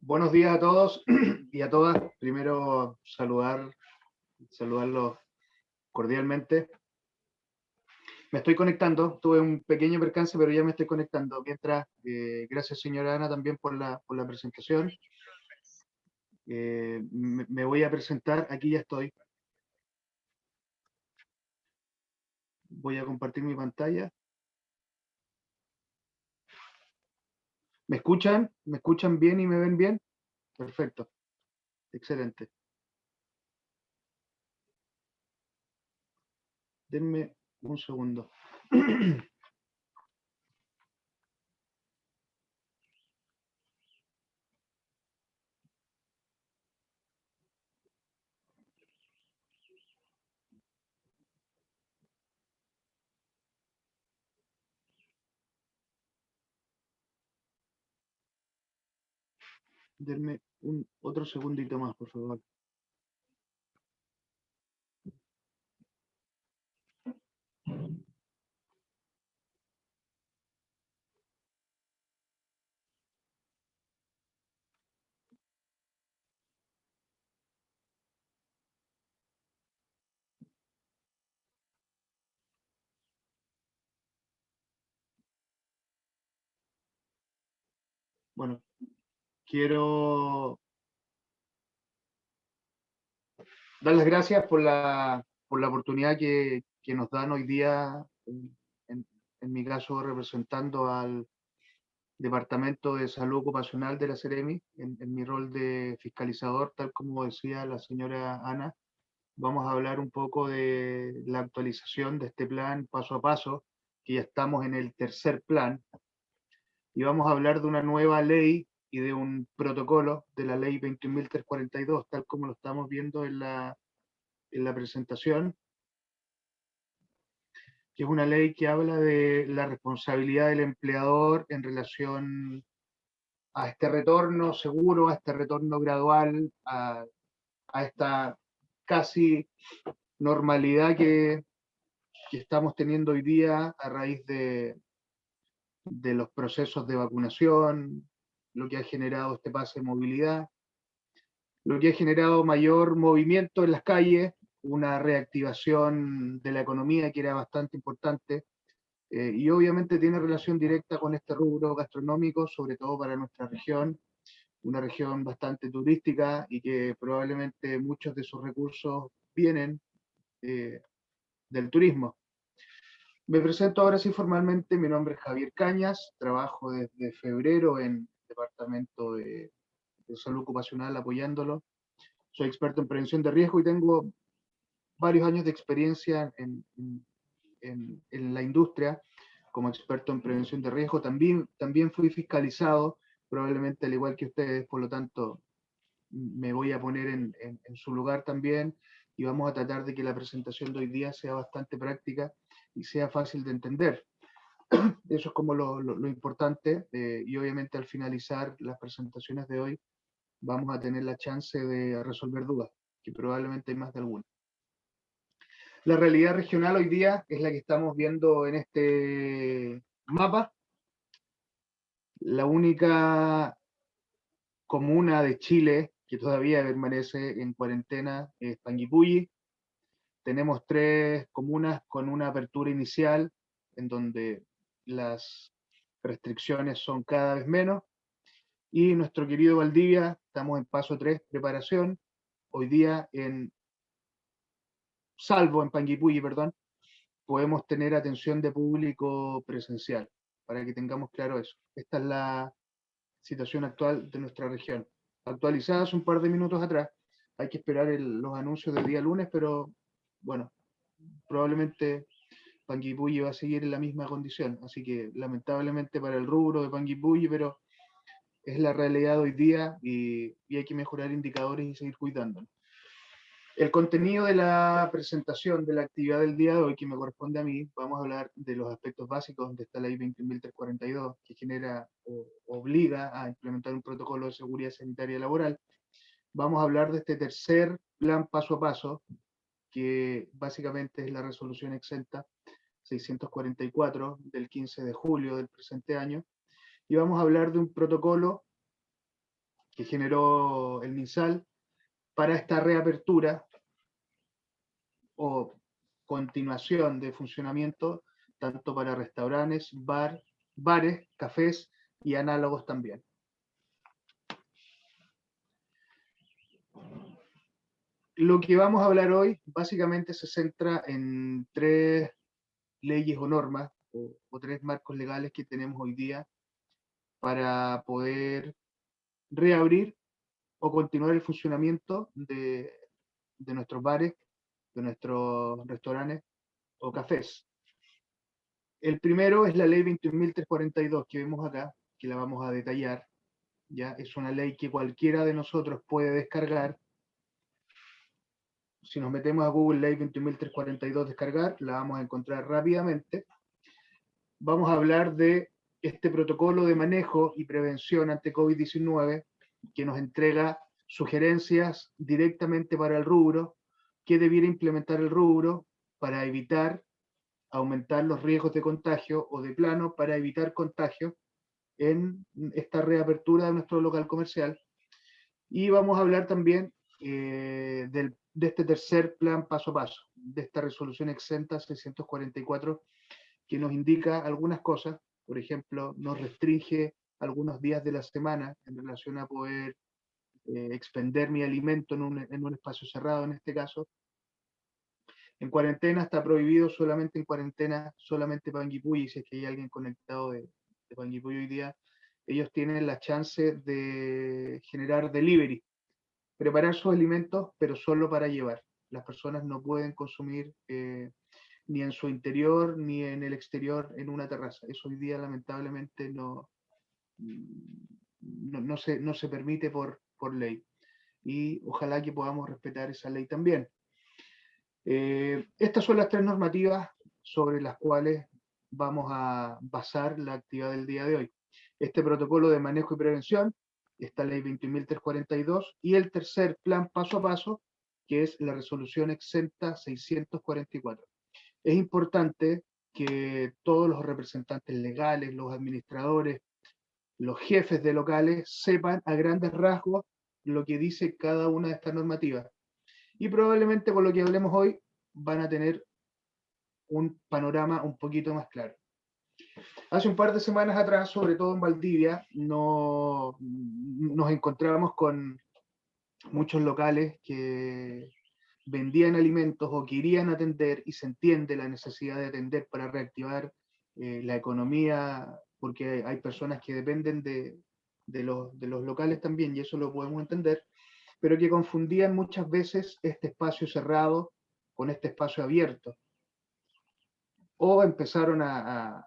Buenos días a todos y a todas. Primero saludarlos cordialmente. Me estoy conectando, tuve un pequeño percance, pero ya me estoy conectando. Mientras, gracias señora Ana también por la presentación. Me voy a presentar, aquí ya estoy. Voy a compartir mi pantalla. ¿Me escuchan? ¿Me escuchan bien y me ven bien? Perfecto, excelente. Denme un segundo. Denme otro segundito más, por favor. Bueno, quiero dar las gracias por la oportunidad que nos dan hoy día, en, en mi caso representando al Departamento de Salud Ocupacional de la Seremi, en mi rol de fiscalizador, tal como decía la señora Ana. Vamos a hablar un poco de la actualización de este plan paso a paso, que ya estamos en el tercer plan, y vamos a hablar de una nueva ley y de un protocolo de la ley 21.342, tal como lo estamos viendo en la presentación, que es una ley que habla de la responsabilidad del empleador en relación a este retorno seguro, a este retorno gradual, a esta casi normalidad que estamos teniendo hoy día a raíz de los procesos de vacunación, lo que ha generado este pase de movilidad, lo que ha generado mayor movimiento en las calles, una reactivación de la economía que era bastante importante, y obviamente tiene relación directa con este rubro gastronómico, sobre todo para nuestra región, una región bastante turística y que probablemente muchos de sus recursos vienen eh, del turismo. Me presento ahora sí formalmente, mi nombre es Javier Cañas, trabajo desde febrero en el Departamento de Salud Ocupacional apoyándolo. Soy experto en prevención de riesgo y tengo varios años de experiencia en la industria como experto en prevención de riesgo. También fui fiscalizado, probablemente al igual que ustedes, por lo tanto me voy a poner en su lugar también y vamos a tratar de que la presentación de hoy día sea bastante práctica y sea fácil de entender. Eso es como lo importante, y obviamente al finalizar las presentaciones de hoy vamos a tener la chance de resolver dudas, que probablemente hay más de alguna. La realidad regional hoy día es la que estamos viendo en este mapa. La única comuna de Chile que todavía permanece en cuarentena es Panguipulli. Tenemos 3 comunas con una apertura inicial en donde las restricciones son cada vez menos. Y nuestro querido Valdivia, estamos en paso 3, preparación. Hoy día, salvo en Panguipulli, perdón, podemos tener atención de público presencial, para que tengamos claro eso. Esta es la situación actual de nuestra región. Actualizada hace un par de minutos atrás. Hay que esperar los anuncios del día lunes, pero bueno, probablemente Panguipulli va a seguir en la misma condición. Así que lamentablemente para el rubro de Panguipulli, pero es la realidad hoy día y hay que mejorar indicadores y seguir cuidándonos. El contenido de la presentación de la actividad del día de hoy, que me corresponde a mí, vamos a hablar de los aspectos básicos de esta ley 21.342, que genera o obliga a implementar un protocolo de seguridad sanitaria laboral. Vamos a hablar de este tercer plan paso a paso, que básicamente es la resolución exenta 644 del 15 de julio del presente año, y vamos a hablar de un protocolo que generó el MinSal para esta reapertura o continuación de funcionamiento, tanto para restaurantes, bares, cafés y análogos también. Lo que vamos a hablar hoy básicamente se centra en 3 leyes o normas o 3 marcos legales que tenemos hoy día para poder reabrir o continuar el funcionamiento de nuestros bares, de nuestros restaurantes o cafés. El primero es la ley 21.342 que vemos acá, que la vamos a detallar. ¿Ya? Es una ley que cualquiera de nosotros puede descargar. Si nos metemos a Google, ley 21.342 descargar, la vamos a encontrar rápidamente. Vamos a hablar de este protocolo de manejo y prevención ante COVID-19 que nos entrega sugerencias directamente para el rubro, que debiera implementar el rubro para evitar aumentar los riesgos de contagio o de plano para evitar contagio en esta reapertura de nuestro local comercial. Y vamos a hablar también de este tercer plan paso a paso, de esta resolución exenta 644, que nos indica algunas cosas. Por ejemplo, nos restringe algunos días de la semana en relación a poder expender mi alimento en un espacio cerrado, en este caso. En cuarentena está prohibido solamente en cuarentena, solamente Panguipulli, si es que hay alguien conectado de Panguipulli hoy día, ellos tienen la chance de generar delivery, preparar sus alimentos, pero solo para llevar. Las personas no pueden consumir ni en su interior ni en el exterior en una terraza. Eso hoy día lamentablemente no se permite por ley. Y ojalá que podamos respetar esa ley también. Estas son las 3 normativas sobre las cuales vamos a basar la actividad del día de hoy. Este protocolo de manejo y prevención, esta ley 21.342, y el tercer plan paso a paso, que es la resolución exenta 644. Es importante que todos los representantes legales, los administradores, los jefes de locales sepan a grandes rasgos lo que dice cada una de estas normativas. Y probablemente con lo que hablemos hoy van a tener un panorama un poquito más claro. Hace un par de semanas atrás, sobre todo en Valdivia, nos encontramos con muchos locales que vendían alimentos o querían atender, y se entiende la necesidad de atender para reactivar la economía, porque hay personas que dependen de los locales también, y eso lo podemos entender, pero que confundían muchas veces este espacio cerrado con este espacio abierto. O empezaron a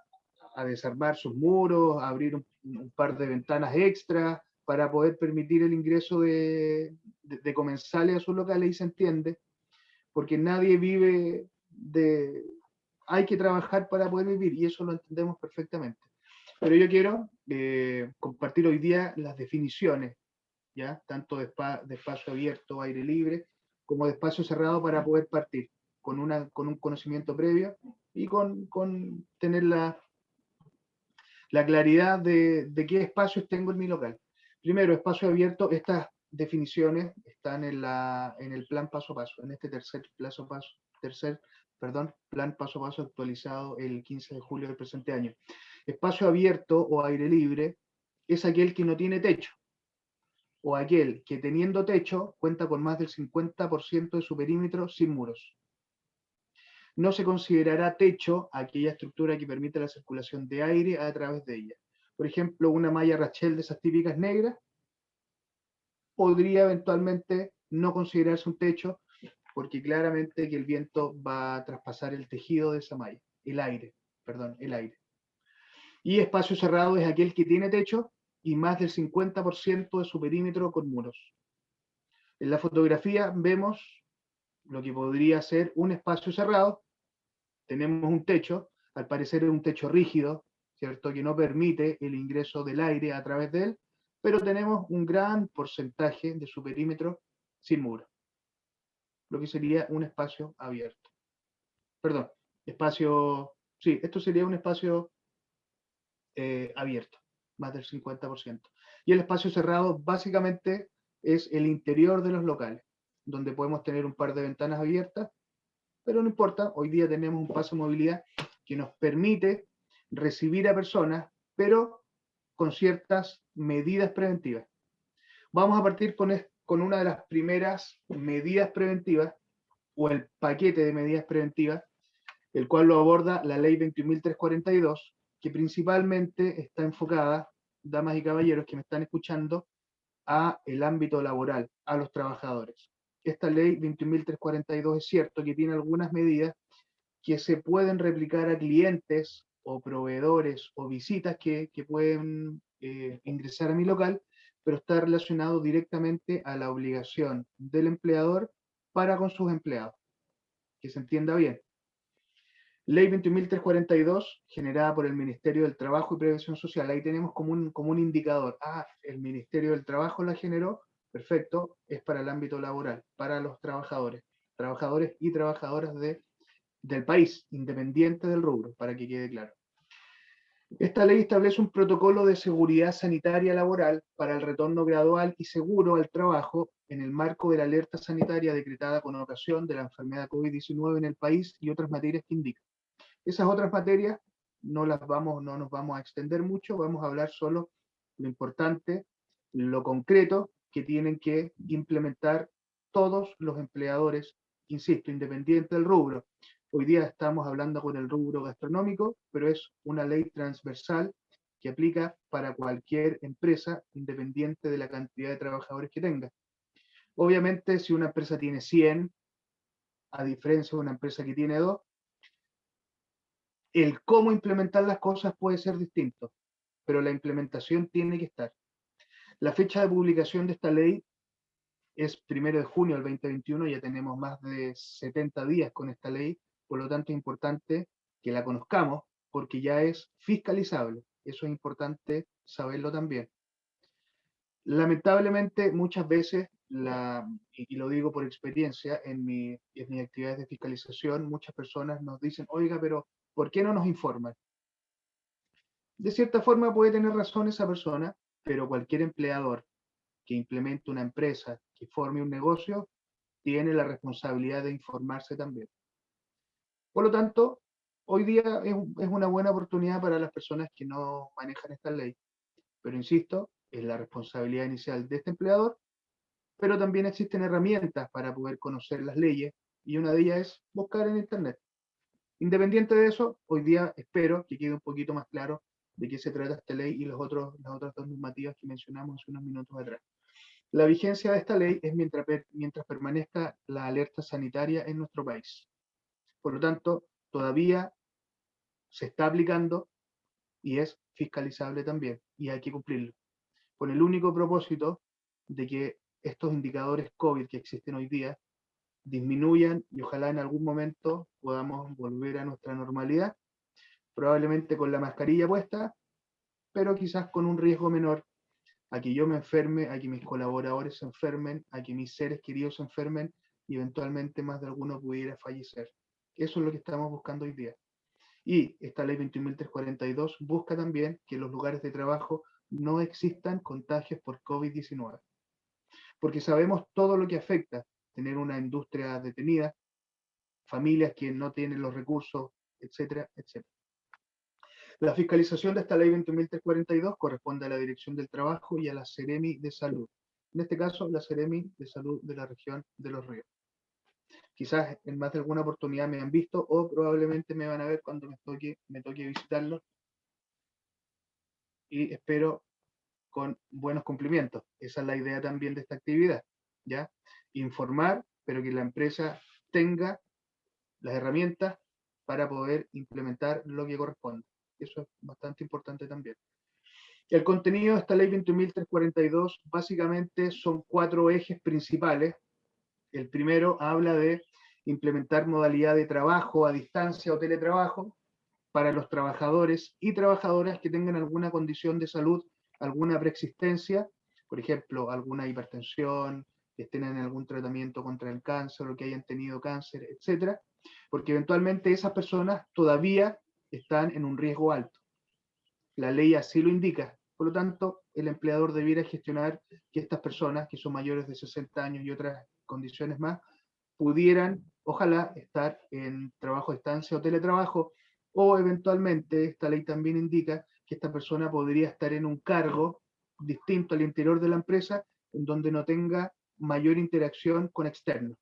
desarmar sus muros, a abrir un par de ventanas extra para poder permitir el ingreso de comensales a sus locales, y se entiende, porque nadie vive de... Hay que trabajar para poder vivir, y eso lo entendemos perfectamente. Pero yo quiero compartir hoy día las definiciones, ¿ya? Tanto de espacio abierto, aire libre, como de espacio cerrado, para poder partir con un conocimiento previo y con tener la claridad de qué espacios tengo en mi local. Primero, espacio abierto, estas definiciones están en el plan paso a paso, en este plan paso a paso actualizado el 15 de julio del presente año. Espacio abierto o aire libre es aquel que no tiene techo, o aquel que teniendo techo cuenta con más del 50% de su perímetro sin muros. No se considerará techo aquella estructura que permite la circulación de aire a través de ella. Por ejemplo, una malla Rachel de esas típicas negras podría eventualmente no considerarse un techo, porque claramente que el viento va a traspasar el tejido de esa malla, el aire. Y espacio cerrado es aquel que tiene techo y más del 50% de su perímetro con muros. En la fotografía vemos lo que podría ser un espacio cerrado. Tenemos un techo, al parecer es un techo rígido, ¿cierto? Que no permite el ingreso del aire a través de él, pero tenemos un gran porcentaje de su perímetro sin muro, lo que sería un espacio abierto. Perdón, esto sería un espacio abierto. más del 50%. Y el espacio cerrado básicamente es el interior de los locales, donde podemos tener un par de ventanas abiertas, pero no importa, hoy día tenemos un paso de movilidad que nos permite recibir a personas, pero con ciertas medidas preventivas. Vamos a partir con una de las primeras medidas preventivas, o el paquete de medidas preventivas, el cual lo aborda la ley 21.342, que principalmente está enfocada, damas y caballeros que me están escuchando, a el ámbito laboral, a los trabajadores. Esta ley 21.342 es cierto que tiene algunas medidas que se pueden replicar a clientes o proveedores o visitas que pueden ingresar a mi local, pero está relacionado directamente a la obligación del empleador para con sus empleados. Que se entienda bien. Ley 21.342, generada por el Ministerio del Trabajo y Previsión Social. Ahí tenemos como un indicador. Ah, el Ministerio del Trabajo la generó, perfecto, es para el ámbito laboral, para los trabajadores y trabajadoras del país, independiente del rubro, para que quede claro. Esta ley establece un protocolo de seguridad sanitaria laboral para el retorno gradual y seguro al trabajo en el marco de la alerta sanitaria decretada con ocasión de la enfermedad COVID-19 en el país y otras materias que indican. Esas otras materias no nos vamos a extender mucho, vamos a hablar solo lo importante, lo concreto que tienen que implementar todos los empleadores, insisto, independiente del rubro. Hoy día estamos hablando con el rubro gastronómico, pero es una ley transversal que aplica para cualquier empresa, independiente de la cantidad de trabajadores que tenga. Obviamente, si una empresa tiene 100, a diferencia de una empresa que tiene 2, el cómo implementar las cosas puede ser distinto, pero la implementación tiene que estar. La fecha de publicación de esta ley es 1 de junio del 2021, ya tenemos más de 70 días con esta ley, por lo tanto es importante que la conozcamos porque ya es fiscalizable. Eso es importante saberlo también. Lamentablemente, muchas veces, y lo digo por experiencia, en mis actividades de fiscalización, muchas personas nos dicen, oiga, pero ¿por qué no nos informan? De cierta forma puede tener razón esa persona, pero cualquier empleador que implemente una empresa, que forme un negocio, tiene la responsabilidad de informarse también. Por lo tanto, hoy día es una buena oportunidad para las personas que no manejan esta ley. Pero insisto, es la responsabilidad inicial de este empleador, pero también existen herramientas para poder conocer las leyes y una de ellas es buscar en Internet. Independiente de eso, hoy día espero que quede un poquito más claro de qué se trata esta ley y las otras dos normativas que mencionamos hace unos minutos atrás. La vigencia de esta ley es mientras permanezca la alerta sanitaria en nuestro país. Por lo tanto, todavía se está aplicando y es fiscalizable también, y hay que cumplirlo, con el único propósito de que estos indicadores COVID que existen hoy día disminuyan y ojalá en algún momento podamos volver a nuestra normalidad, probablemente con la mascarilla puesta, pero quizás con un riesgo menor a que yo me enferme, a que mis colaboradores se enfermen, a que mis seres queridos se enfermen y eventualmente más de alguno pudiera fallecer. Eso es lo que estamos buscando hoy día. Y esta ley 21.342 busca también que en los lugares de trabajo no existan contagios por COVID-19. Porque sabemos todo lo que afecta tener una industria detenida, familias que no tienen los recursos, etcétera, etcétera. La fiscalización de esta ley 21.342 corresponde a la Dirección del Trabajo y a la Seremi de Salud. En este caso, la Seremi de Salud de la región de Los Ríos. Quizás en más de alguna oportunidad me han visto o probablemente me van a ver cuando me toque visitarlos. Y espero con buenos cumplimientos. Esa es la idea también de esta actividad, ¿ya? Informar, pero que la empresa tenga las herramientas para poder implementar lo que corresponde. Eso es bastante importante también. El contenido de esta ley 21.342 básicamente son 4 ejes principales. El primero habla de implementar modalidad de trabajo a distancia o teletrabajo para los trabajadores y trabajadoras que tengan alguna condición de salud, alguna preexistencia, por ejemplo, alguna hipertensión, que estén en algún tratamiento contra el cáncer o que hayan tenido cáncer, etcétera, porque eventualmente esas personas todavía están en un riesgo alto. La ley así lo indica, Por lo tanto, el empleador debiera gestionar que estas personas, que son mayores de 60 años y otras condiciones más, pudieran, ojalá, estar en trabajo a distancia o teletrabajo, o eventualmente esta ley también indica que esta persona podría estar en un cargo distinto al interior de la empresa, en donde no tenga mayor interacción con externos.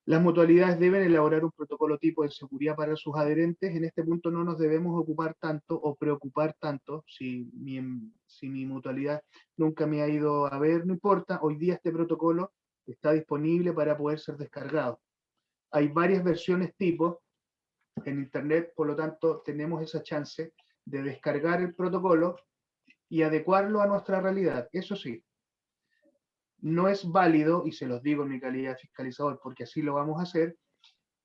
Las mutualidades deben elaborar un protocolo tipo de seguridad para sus adherentes. En este punto no nos debemos ocupar tanto o preocupar tanto si mi mutualidad nunca me ha ido a ver, no importa. Hoy día este protocolo está disponible para poder ser descargado. Hay varias versiones tipo en Internet, por lo tanto tenemos esa chance de descargar el protocolo y adecuarlo a nuestra realidad. Eso sí, no es válido, y se los digo en mi calidad de fiscalizador, porque así lo vamos a hacer,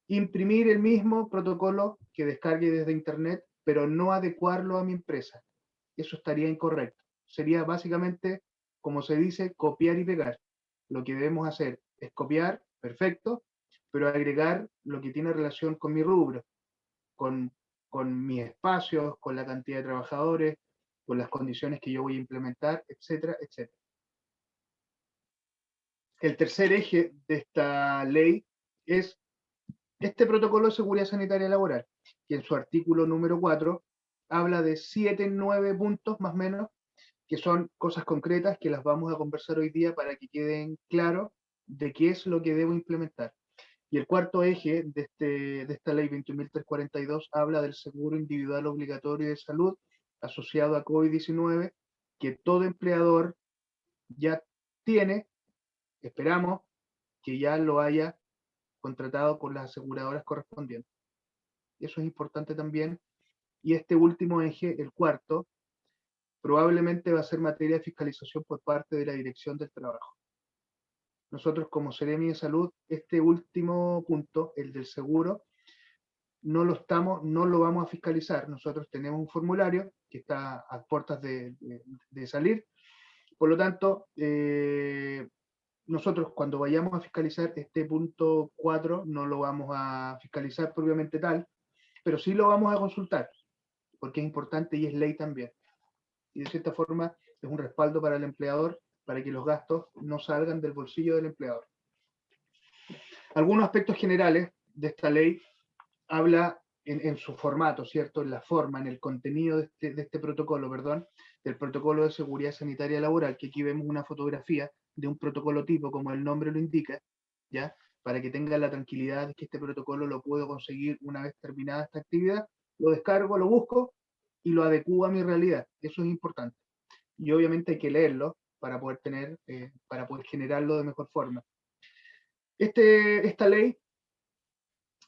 imprimir el mismo protocolo que descargue desde Internet, pero no adecuarlo a mi empresa. Eso estaría incorrecto. Sería básicamente, como se dice, copiar y pegar. Lo que debemos hacer es copiar, perfecto, pero agregar lo que tiene relación con mi rubro, con, con mis espacios, con la cantidad de trabajadores, con las condiciones que yo voy a implementar, etcétera, etcétera. El tercer eje de esta ley es este protocolo de seguridad sanitaria laboral, que en su artículo número 4 habla de 7, 9 puntos más o menos, que son cosas concretas que las vamos a conversar hoy día para que queden claros de qué es lo que debo implementar. Y el cuarto eje de esta ley 21.342 habla del seguro individual obligatorio de salud asociado a COVID-19, que todo empleador ya tiene, esperamos que ya lo haya contratado con las aseguradoras correspondientes. Eso es importante también. Y este último eje, el cuarto, probablemente va a ser materia de fiscalización por parte de la Dirección del Trabajo. Nosotros como Seremi de Salud, este último punto, el del seguro, no lo vamos a fiscalizar. Nosotros tenemos un formulario que está a puertas de salir. Por lo tanto, nosotros cuando vayamos a fiscalizar este punto 4 no lo vamos a fiscalizar propiamente tal, pero sí lo vamos a consultar, porque es importante y es ley también. Y de cierta forma es un respaldo para el empleador, para que los gastos no salgan del bolsillo del empleador. Algunos aspectos generales de esta ley habla en su formato, ¿cierto? En la forma, en el contenido de este protocolo, perdón, del protocolo de seguridad sanitaria laboral, que aquí vemos una fotografía de un protocolo tipo, como el nombre lo indica, ¿ya? Para que tengan la tranquilidad de que este protocolo lo puedo conseguir una vez terminada esta actividad, lo descargo, lo busco y lo adecuo a mi realidad. Eso es importante. Y obviamente hay que leerlo para poder para poder generarlo de mejor forma. Esta ley,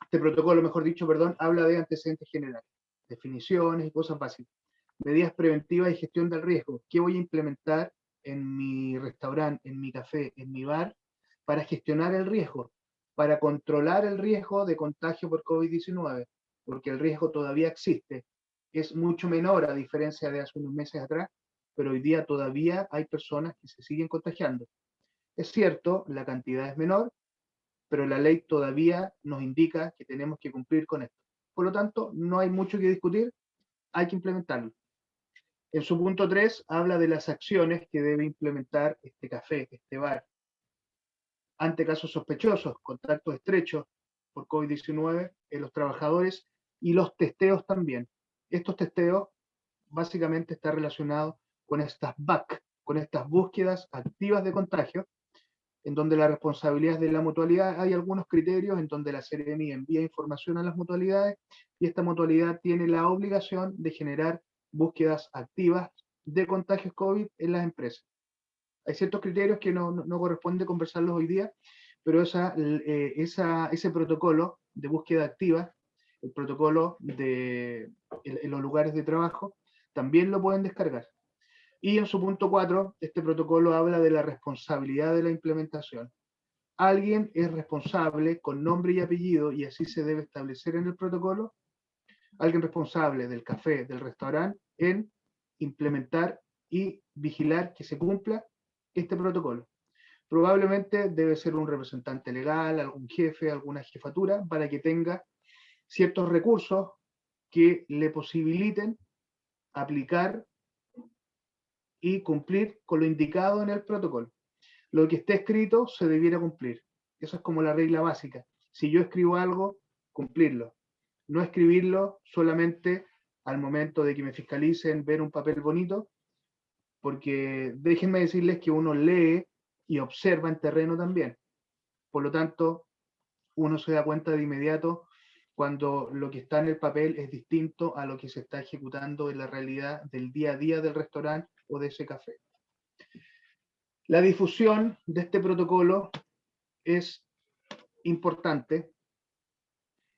este protocolo, mejor dicho, perdón, habla de antecedentes generales, definiciones y cosas básicas. Medidas preventivas y gestión del riesgo. ¿Qué voy a implementar en mi restaurante, en mi café, en mi bar, para gestionar el riesgo, para controlar el riesgo de contagio por COVID-19? Porque el riesgo todavía existe. Es mucho menor a diferencia de hace unos meses atrás, pero hoy día todavía hay personas que se siguen contagiando. Es cierto, la cantidad es menor, pero la ley todavía nos indica que tenemos que cumplir con esto. Por lo tanto, no hay mucho que discutir, hay que implementarlo. En su punto 3 habla de las acciones que debe implementar este café, este bar, ante casos sospechosos, contactos estrechos por COVID-19 en los trabajadores y los testeos también. Estos testeos básicamente están relacionados con estas BAC, con estas búsquedas activas de contagio, en donde la responsabilidad es de la mutualidad. Hay algunos criterios en donde la Seremi envía información a las mutualidades y esta mutualidad tiene la obligación de generar búsquedas activas de contagios COVID en las empresas. Hay ciertos criterios que no corresponde conversarlos hoy día, pero ese protocolo de búsqueda activa, el protocolo en los lugares de trabajo, también lo pueden descargar. Y en su punto 4, este protocolo habla de la responsabilidad de la implementación. Alguien es responsable con nombre y apellido, y así se debe establecer en el protocolo, alguien responsable del café, del restaurante, en implementar y vigilar que se cumpla este protocolo. Probablemente debe ser un representante legal, algún jefe, alguna jefatura, para que tenga ciertos recursos que le posibiliten aplicar y cumplir con lo indicado en el protocolo. Lo que esté escrito se debiera cumplir. Eso es como la regla básica. Si yo escribo algo, cumplirlo. No escribirlo solamente al momento de que me fiscalicen, ver un papel bonito, porque déjenme decirles que uno lee y observa en terreno también. Por lo tanto, uno se da cuenta de inmediato cuando lo que está en el papel es distinto a lo que se está ejecutando en la realidad del día a día del restaurante o de ese café. La difusión de este protocolo es importante.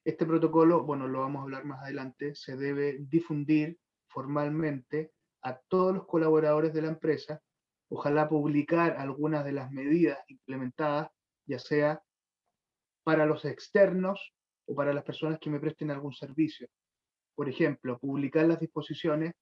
Este protocolo, bueno, lo vamos a hablar más adelante, se debe difundir formalmente a todos los colaboradores de la empresa. Ojalá publicar algunas de las medidas implementadas, ya sea para los externos o para las personas que me presten algún servicio. Por ejemplo, publicar las disposiciones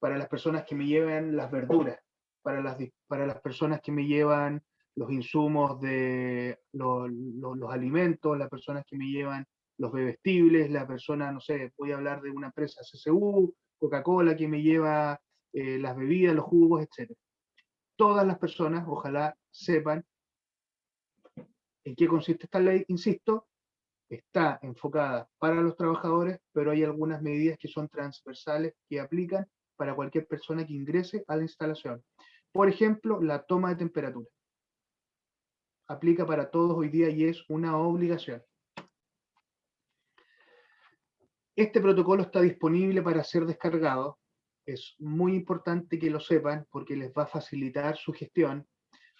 para las personas que me llevan las verduras, para las personas que me llevan los insumos de los alimentos, las personas que me llevan los bebestibles, la persona, no sé, voy a hablar de una empresa CCU, Coca-Cola, que me lleva las bebidas, los jugos, etc. Todas las personas, ojalá sepan en qué consiste esta ley, insisto, está enfocada para los trabajadores, pero hay algunas medidas que son transversales que aplican para cualquier persona que ingrese a la instalación. Por ejemplo, la toma de temperatura. Aplica para todos hoy día y es una obligación. Este protocolo está disponible para ser descargado. Es muy importante que lo sepan porque les va a facilitar su gestión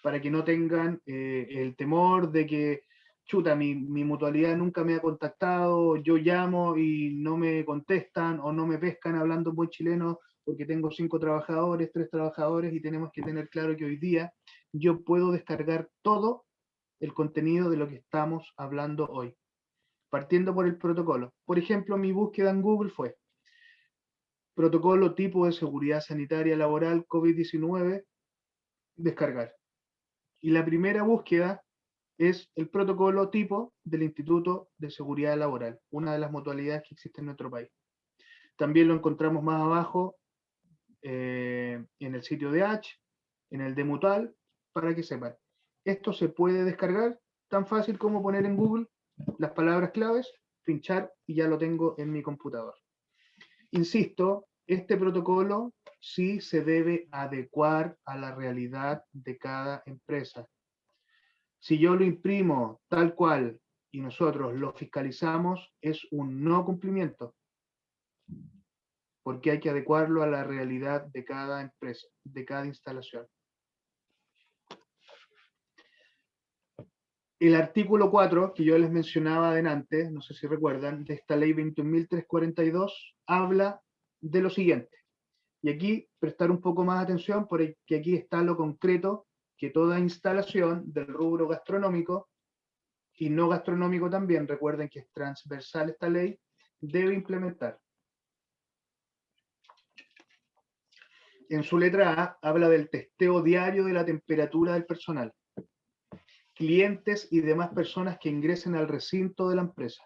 para que no tengan el temor de que, chuta, mi mutualidad nunca me ha contactado, yo llamo y no me contestan o no me pescan hablando buen chileno porque tengo 5 trabajadores, 3 trabajadores y tenemos que tener claro que hoy día yo puedo descargar todo el contenido de lo que estamos hablando hoy, partiendo por el protocolo. Por ejemplo, mi búsqueda en Google fue protocolo tipo de seguridad sanitaria laboral COVID-19, descargar. Y la primera búsqueda es el protocolo tipo del Instituto de Seguridad Laboral, una de las mutualidades que existe en nuestro país. También lo encontramos más abajo en el sitio de H, en el de Mutual, para que sepan. Esto se puede descargar tan fácil como poner en Google las palabras claves, pinchar y ya lo tengo en mi computador. Insisto, este protocolo sí se debe adecuar a la realidad de cada empresa. Si yo lo imprimo tal cual y nosotros lo fiscalizamos, es un no cumplimiento, porque hay que adecuarlo a la realidad de cada empresa, de cada instalación. El artículo 4, que yo les mencionaba adelante, no sé si recuerdan, de esta ley 21.342, habla de lo siguiente. Y aquí prestar un poco más atención, porque aquí está lo concreto, que toda instalación del rubro gastronómico y no gastronómico también, recuerden que es transversal esta ley, debe implementar. En su letra A habla del testeo diario de la temperatura del personal, clientes y demás personas que ingresen al recinto de la empresa.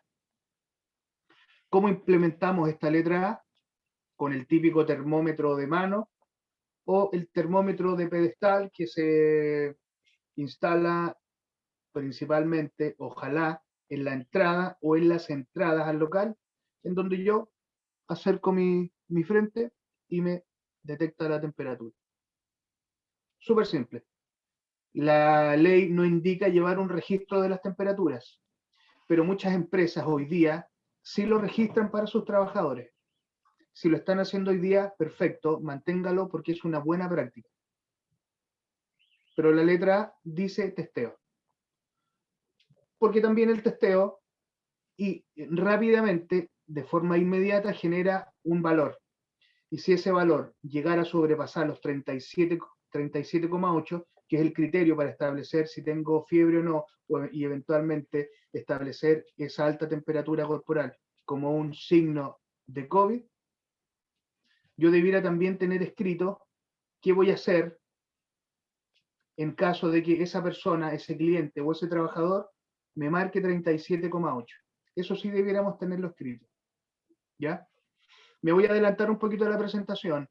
¿Cómo implementamos esta letra A? Con el típico termómetro de mano o el termómetro de pedestal que se instala principalmente, ojalá, en la entrada o en las entradas al local, en donde yo acerco mi frente y me detecta la temperatura. Súper simple. La ley no indica llevar un registro de las temperaturas, pero muchas empresas hoy día sí lo registran para sus trabajadores. Si lo están haciendo hoy día, perfecto, manténgalo porque es una buena práctica. Pero la letra A dice testeo. Porque también el testeo y rápidamente, de forma inmediata, genera un valor. Y si ese valor llegara a sobrepasar los 37,8, que es el criterio para establecer si tengo fiebre o no, y eventualmente establecer esa alta temperatura corporal como un signo de COVID, yo debiera también tener escrito qué voy a hacer en caso de que esa persona, ese cliente o ese trabajador me marque 37,8. Eso sí debiéramos tenerlo escrito. ¿Ya? Me voy a adelantar un poquito a la presentación.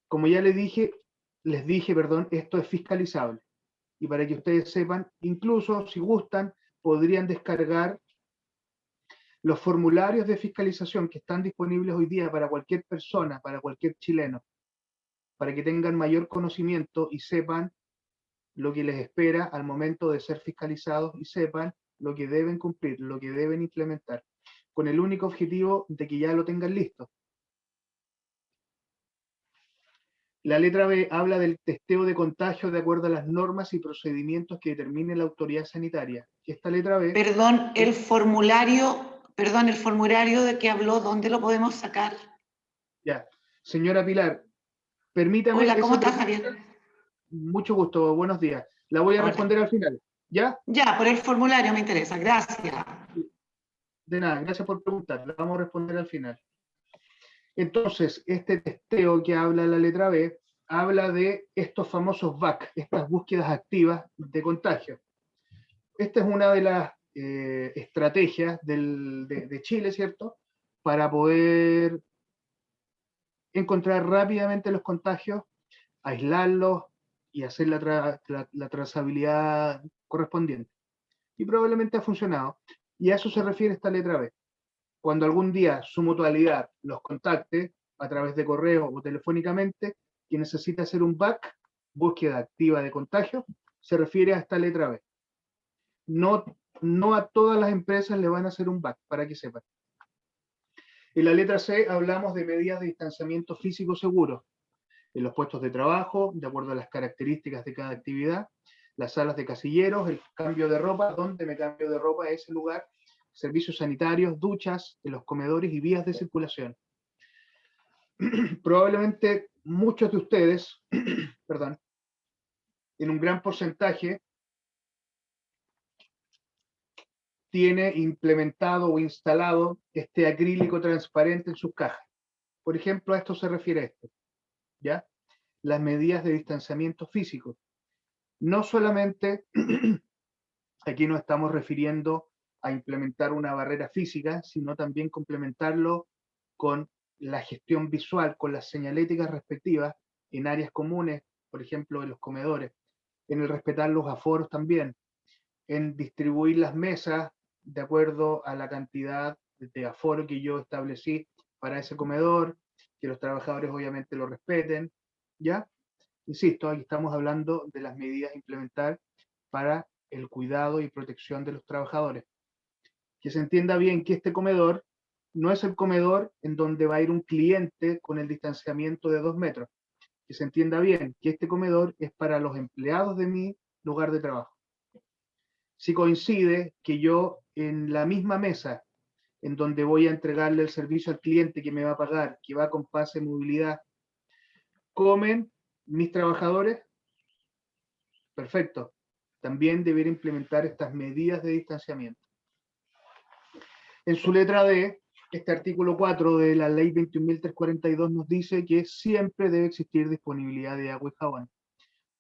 Como ya le dije, les dije, perdón, esto es fiscalizable. Y para que ustedes sepan, incluso si gustan, podrían descargar los formularios de fiscalización que están disponibles hoy día para cualquier persona, para cualquier chileno, para que tengan mayor conocimiento y sepan lo que les espera al momento de ser fiscalizados y sepan lo que deben cumplir, lo que deben implementar, con el único objetivo de que ya lo tengan listo. La letra B habla del testeo de contagio de acuerdo a las normas y procedimientos que determine la autoridad sanitaria. Esta letra B... Perdón, el formulario de que habló, ¿dónde lo podemos sacar? Ya. Señora Pilar, permítame Hola, ¿cómo esa estás, pregunta. Javier? Mucho gusto, buenos días. La voy a Hola. responder al final. ¿Ya? Ya, por el formulario me interesa, gracias. De nada, gracias por preguntar. La vamos a responder al final. Entonces, este testeo que habla la letra B, habla de estos famosos BAC, estas búsquedas activas de contagio. Esta es una de las estrategias de Chile, ¿cierto? Para poder encontrar rápidamente los contagios, aislarlos y hacer la trazabilidad correspondiente. Y probablemente ha funcionado. Y a eso se refiere esta letra B. Cuando algún día su mutualidad los contacte a través de correo o telefónicamente, que necesita hacer un BAC, búsqueda activa de contagio, se refiere a esta letra B. No a todas las empresas le van a hacer un BAC, para que sepan. En la letra C hablamos de medidas de distanciamiento físico seguro en los puestos de trabajo, de acuerdo a las características de cada actividad, las salas de casilleros, el cambio de ropa, donde me cambio de ropa, ese lugar, servicios sanitarios, duchas, en los comedores y vías de circulación. Probablemente muchos de ustedes, perdón, en un gran porcentaje, tiene implementado o instalado este acrílico transparente en sus cajas. Por ejemplo, a esto se refiere esto, ¿ya? Las medidas de distanciamiento físico. No solamente aquí nos estamos refiriendo a implementar una barrera física, sino también complementarlo con la gestión visual, con las señaléticas respectivas en áreas comunes, por ejemplo, en los comedores, en el respetar los aforos también, en distribuir las mesas de acuerdo a la cantidad de aforo que yo establecí para ese comedor, que los trabajadores obviamente lo respeten, ¿ya? Insisto, aquí estamos hablando de las medidas a implementar para el cuidado y protección de los trabajadores. Que se entienda bien que este comedor no es el comedor en donde va a ir un cliente con el distanciamiento de 2 metros. Que se entienda bien que este comedor es para los empleados de mi lugar de trabajo. Si coincide que yo en la misma mesa en donde voy a entregarle el servicio al cliente que me va a pagar, que va con pase de movilidad, comen mis trabajadores, perfecto. También debería implementar estas medidas de distanciamiento. En su letra D, este artículo 4 de la ley 21.342 nos dice que siempre debe existir disponibilidad de agua y jabón.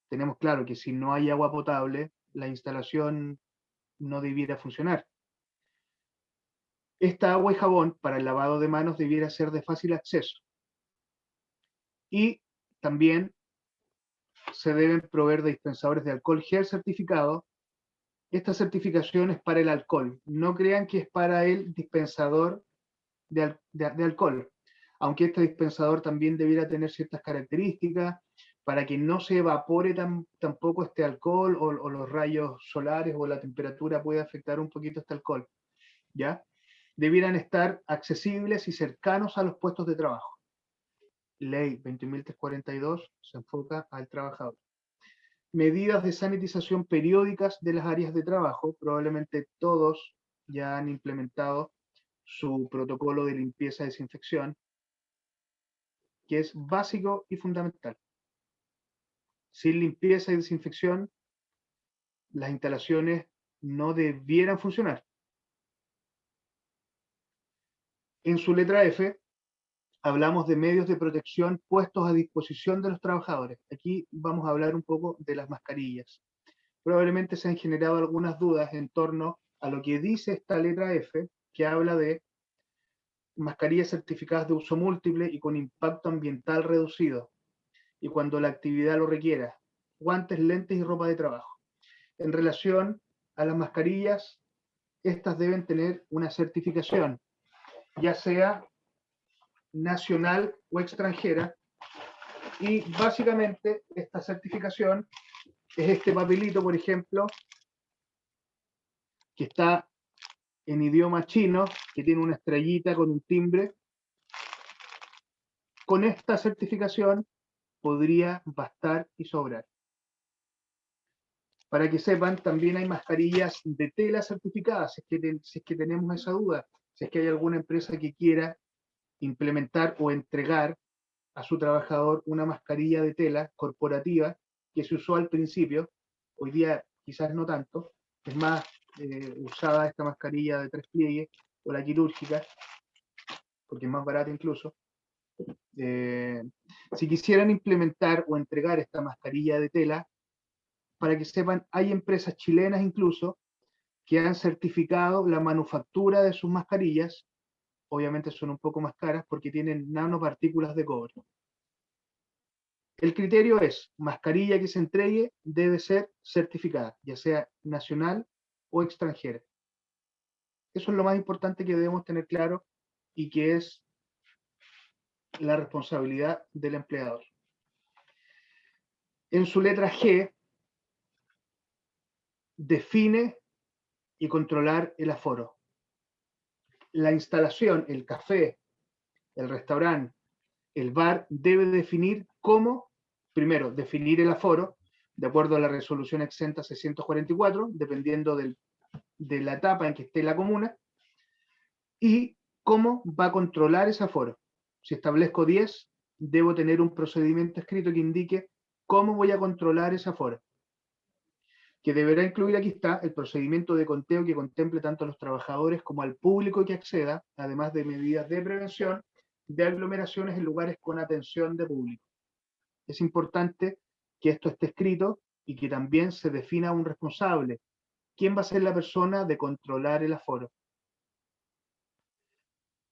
Tenemos claro que si no hay agua potable, la instalación no debiera funcionar. Esta agua y jabón para el lavado de manos debiera ser de fácil acceso. Y también se deben proveer de dispensadores de alcohol gel certificado. Esta certificación es para el alcohol. No crean que es para el dispensador de alcohol. Aunque este dispensador también debiera tener ciertas características para que no se evapore tampoco este alcohol o los rayos solares o la temperatura puede afectar un poquito este alcohol. ¿Ya? Debieran estar accesibles y cercanos a los puestos de trabajo. Ley 21.342 se enfoca al trabajador. Medidas de sanitización periódicas de las áreas de trabajo. Probablemente todos ya han implementado su protocolo de limpieza y desinfección, que es básico y fundamental. Sin limpieza y desinfección, las instalaciones no debieran funcionar. En su letra F, hablamos de medios de protección puestos a disposición de los trabajadores. Aquí vamos a hablar un poco de las mascarillas. Probablemente se han generado algunas dudas en torno a lo que dice esta letra F, que habla de mascarillas certificadas de uso múltiple y con impacto ambiental reducido. y cuando la actividad lo requiera. Guantes, lentes y ropa de trabajo. En relación a las mascarillas, estas deben tener una certificación, ya sea nacional o extranjera, y básicamente esta certificación es este papelito, por ejemplo, que está en idioma chino, que tiene una estrellita con un timbre. Con esta certificación podría bastar y sobrar. Para que sepan, también hay mascarillas de tela certificadas, si es que tenemos esa duda, si es que hay alguna empresa que quiera implementar o entregar a su trabajador una mascarilla de tela corporativa que se usó al principio, hoy día quizás no tanto, es más usada esta mascarilla de 3 pliegues o la quirúrgica, porque es más barata incluso. Si quisieran implementar o entregar esta mascarilla de tela, para que sepan, hay empresas chilenas incluso que han certificado la manufactura de sus mascarillas. Obviamente son un poco más caras porque tienen nanopartículas de cobre. El criterio es, mascarilla que se entregue debe ser certificada, ya sea nacional o extranjera. Eso es lo más importante que debemos tener claro y que es la responsabilidad del empleador. En su letra G, define y controlar el aforo. La instalación, el café, el restaurante, el bar debe definir cómo, primero, definir el aforo, de acuerdo a la resolución exenta 644, dependiendo de la etapa en que esté la comuna, y cómo va a controlar ese aforo. Si establezco 10, debo tener un procedimiento escrito que indique cómo voy a controlar ese aforo, que deberá incluir, aquí está, el procedimiento de conteo que contemple tanto a los trabajadores como al público que acceda, además de medidas de prevención de aglomeraciones en lugares con atención de público. Es importante que esto esté escrito y que también se defina un responsable. ¿Quién va a ser la persona de controlar el aforo?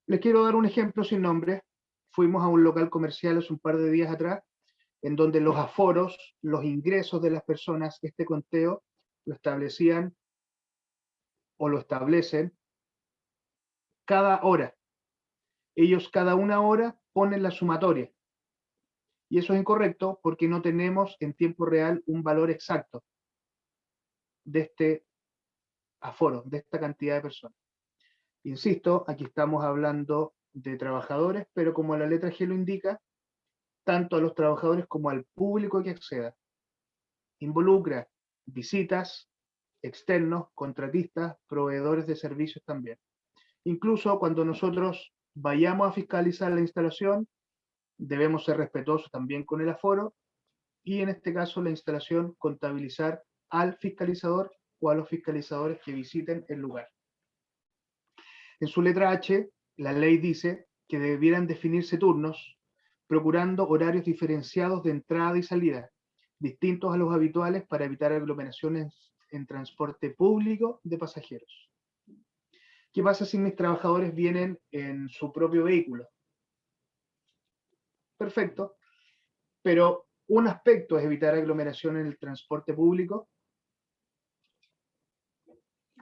Les quiero dar un ejemplo sin nombre. Fuimos a un local comercial hace un par de días atrás, en donde los aforos, los ingresos de las personas, este conteo lo establecían o lo establecen cada hora. Ellos cada una hora ponen la sumatoria. Y eso es incorrecto porque no tenemos en tiempo real un valor exacto de este aforo, de esta cantidad de personas. Insisto, aquí estamos hablando de trabajadores, pero como la letra G lo indica, tanto a los trabajadores como al público que acceda. Involucra visitas, externos, contratistas, proveedores de servicios también. Incluso cuando nosotros vayamos a fiscalizar la instalación, debemos ser respetuosos también con el aforo y en este caso la instalación contabilizar al fiscalizador o a los fiscalizadores que visiten el lugar. En su letra H, la ley dice que debieran definirse turnos, procurando horarios diferenciados de entrada y salida, distintos a los habituales para evitar aglomeraciones en transporte público de pasajeros. ¿Qué pasa si mis trabajadores vienen en su propio vehículo? Perfecto, pero un aspecto es evitar aglomeración en el transporte público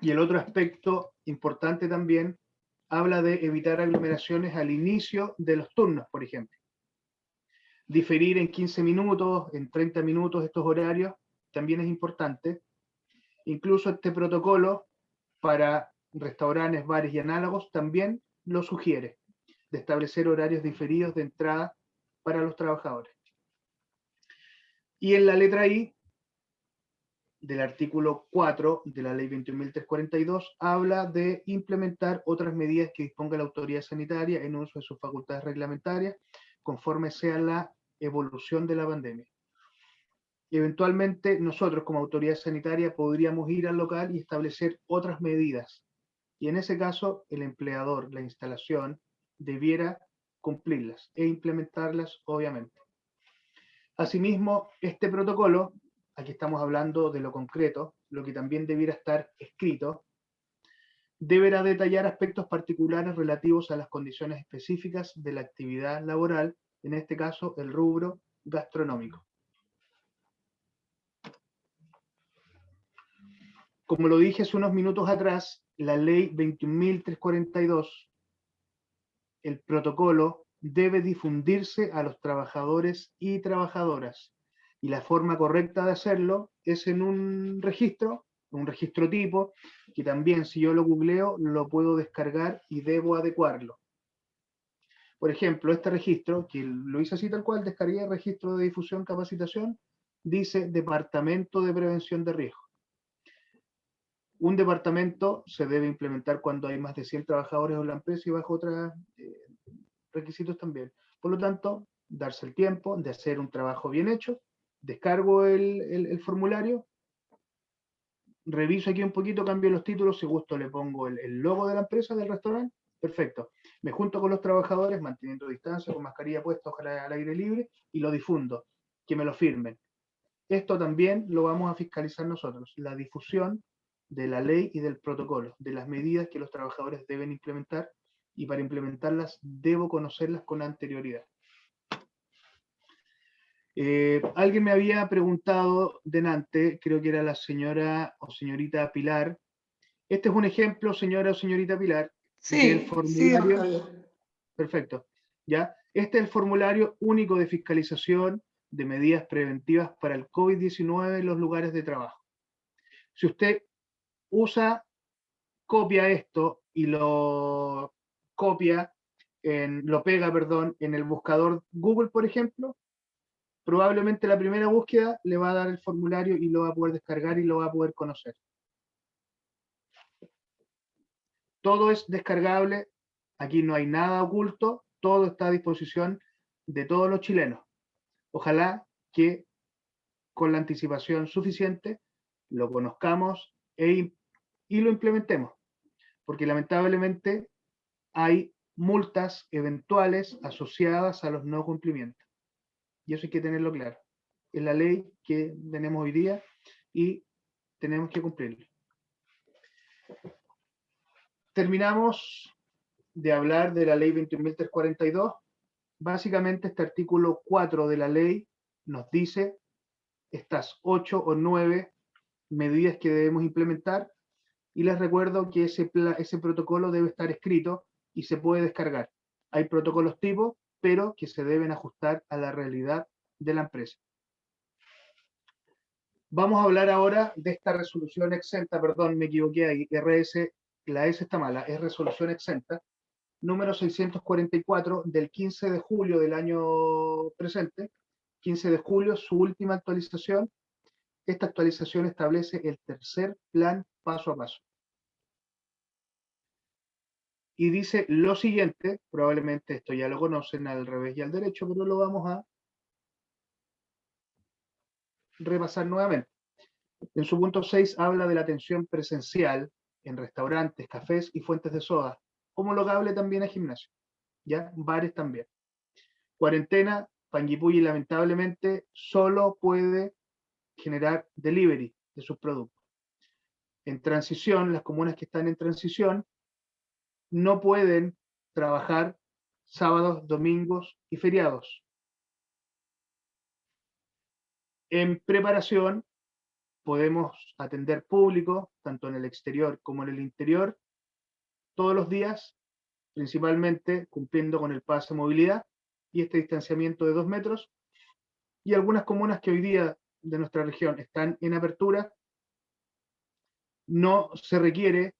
y el otro aspecto importante también habla de evitar aglomeraciones al inicio de los turnos, por ejemplo. Diferir en 15 minutos, en 30 minutos estos horarios también es importante. Incluso este protocolo para restaurantes, bares y análogos también lo sugiere, de establecer horarios diferidos de entrada para los trabajadores. Y en la letra I del artículo 4 de la ley 21.342 habla de implementar otras medidas que disponga la autoridad sanitaria en uso de sus facultades reglamentarias conforme sea la evolución de la pandemia. Eventualmente nosotros como autoridad sanitaria podríamos ir al local y establecer otras medidas. Y en ese caso el empleador, la instalación, debiera cumplirlas e implementarlas obviamente. Asimismo, este protocolo, aquí estamos hablando de lo concreto, lo que también debiera estar escrito, deberá detallar aspectos particulares relativos a las condiciones específicas de la actividad laboral, en este caso el rubro gastronómico. Como lo dije hace unos minutos atrás, la ley 21.342, el protocolo, debe difundirse a los trabajadores y trabajadoras. Y la forma correcta de hacerlo es en un registro tipo, que también si yo lo googleo, lo puedo descargar y debo adecuarlo. Por ejemplo, este registro, que lo hice así tal cual, descargué el registro de difusión capacitación, dice Departamento de Prevención de Riesgo. Un departamento se debe implementar cuando hay más de 100 trabajadores en la empresa y bajo otros requisitos también. Por lo tanto, darse el tiempo de hacer un trabajo bien hecho, descargo el formulario, reviso aquí un poquito, cambio los títulos, si gusto le pongo el logo de la empresa, del restaurante, perfecto. Me junto con los trabajadores, manteniendo distancia, con mascarilla puesta, ojalá al aire libre, y lo difundo, que me lo firmen. Esto también lo vamos a fiscalizar nosotros, la difusión de la ley y del protocolo, de las medidas que los trabajadores deben implementar, y para implementarlas debo conocerlas con anterioridad. Alguien me había preguntado delante, creo que era la señora o señorita Pilar. Este es un ejemplo, señora o señorita Pilar, del Sí, formulario. don Javier. Perfecto. ¿Ya? Este es el formulario único de fiscalización de medidas preventivas para el COVID-19 en los lugares de trabajo. Si usted copia esto y lo pega, en el buscador Google, por ejemplo, probablemente la primera búsqueda le va a dar el formulario y lo va a poder descargar y lo va a poder conocer. Todo es descargable, aquí no hay nada oculto, todo está a disposición de todos los chilenos. Ojalá que con la anticipación suficiente lo conozcamos y lo implementemos, porque lamentablemente hay multas eventuales asociadas a los no cumplimientos. Y eso hay que tenerlo claro. Es la ley que tenemos hoy día y tenemos que cumplirla. Terminamos de hablar de la ley 21.342. Básicamente este artículo 4 de la ley nos dice estas 8 o 9 medidas que debemos implementar, y les recuerdo que ese protocolo debe estar escrito y se puede descargar. Hay protocolos tipo, pero que se deben ajustar a la realidad de la empresa. Vamos a hablar ahora de esta resolución exenta, perdón, me equivoqué ahí, la S está mala, es resolución exenta, número 644 del 15 de julio del año presente, 15 de julio, su última actualización. Esta actualización establece el tercer plan paso a paso. Y dice lo siguiente, probablemente esto ya lo conocen al revés y al derecho, pero lo vamos a repasar nuevamente. En su punto 6 habla de la atención presencial en restaurantes, cafés y fuentes de soda, homologable también a gimnasio, ¿ya? Bares también. Cuarentena, Panguipulli lamentablemente solo puede generar delivery de sus productos. En transición, las comunas que están en transición no pueden trabajar sábados, domingos y feriados. En preparación, podemos atender público, tanto en el exterior como en el interior, todos los días, principalmente cumpliendo con el pase de movilidad y este distanciamiento de 2 metros. Y algunas comunas que hoy día de nuestra región están en apertura, no se requiere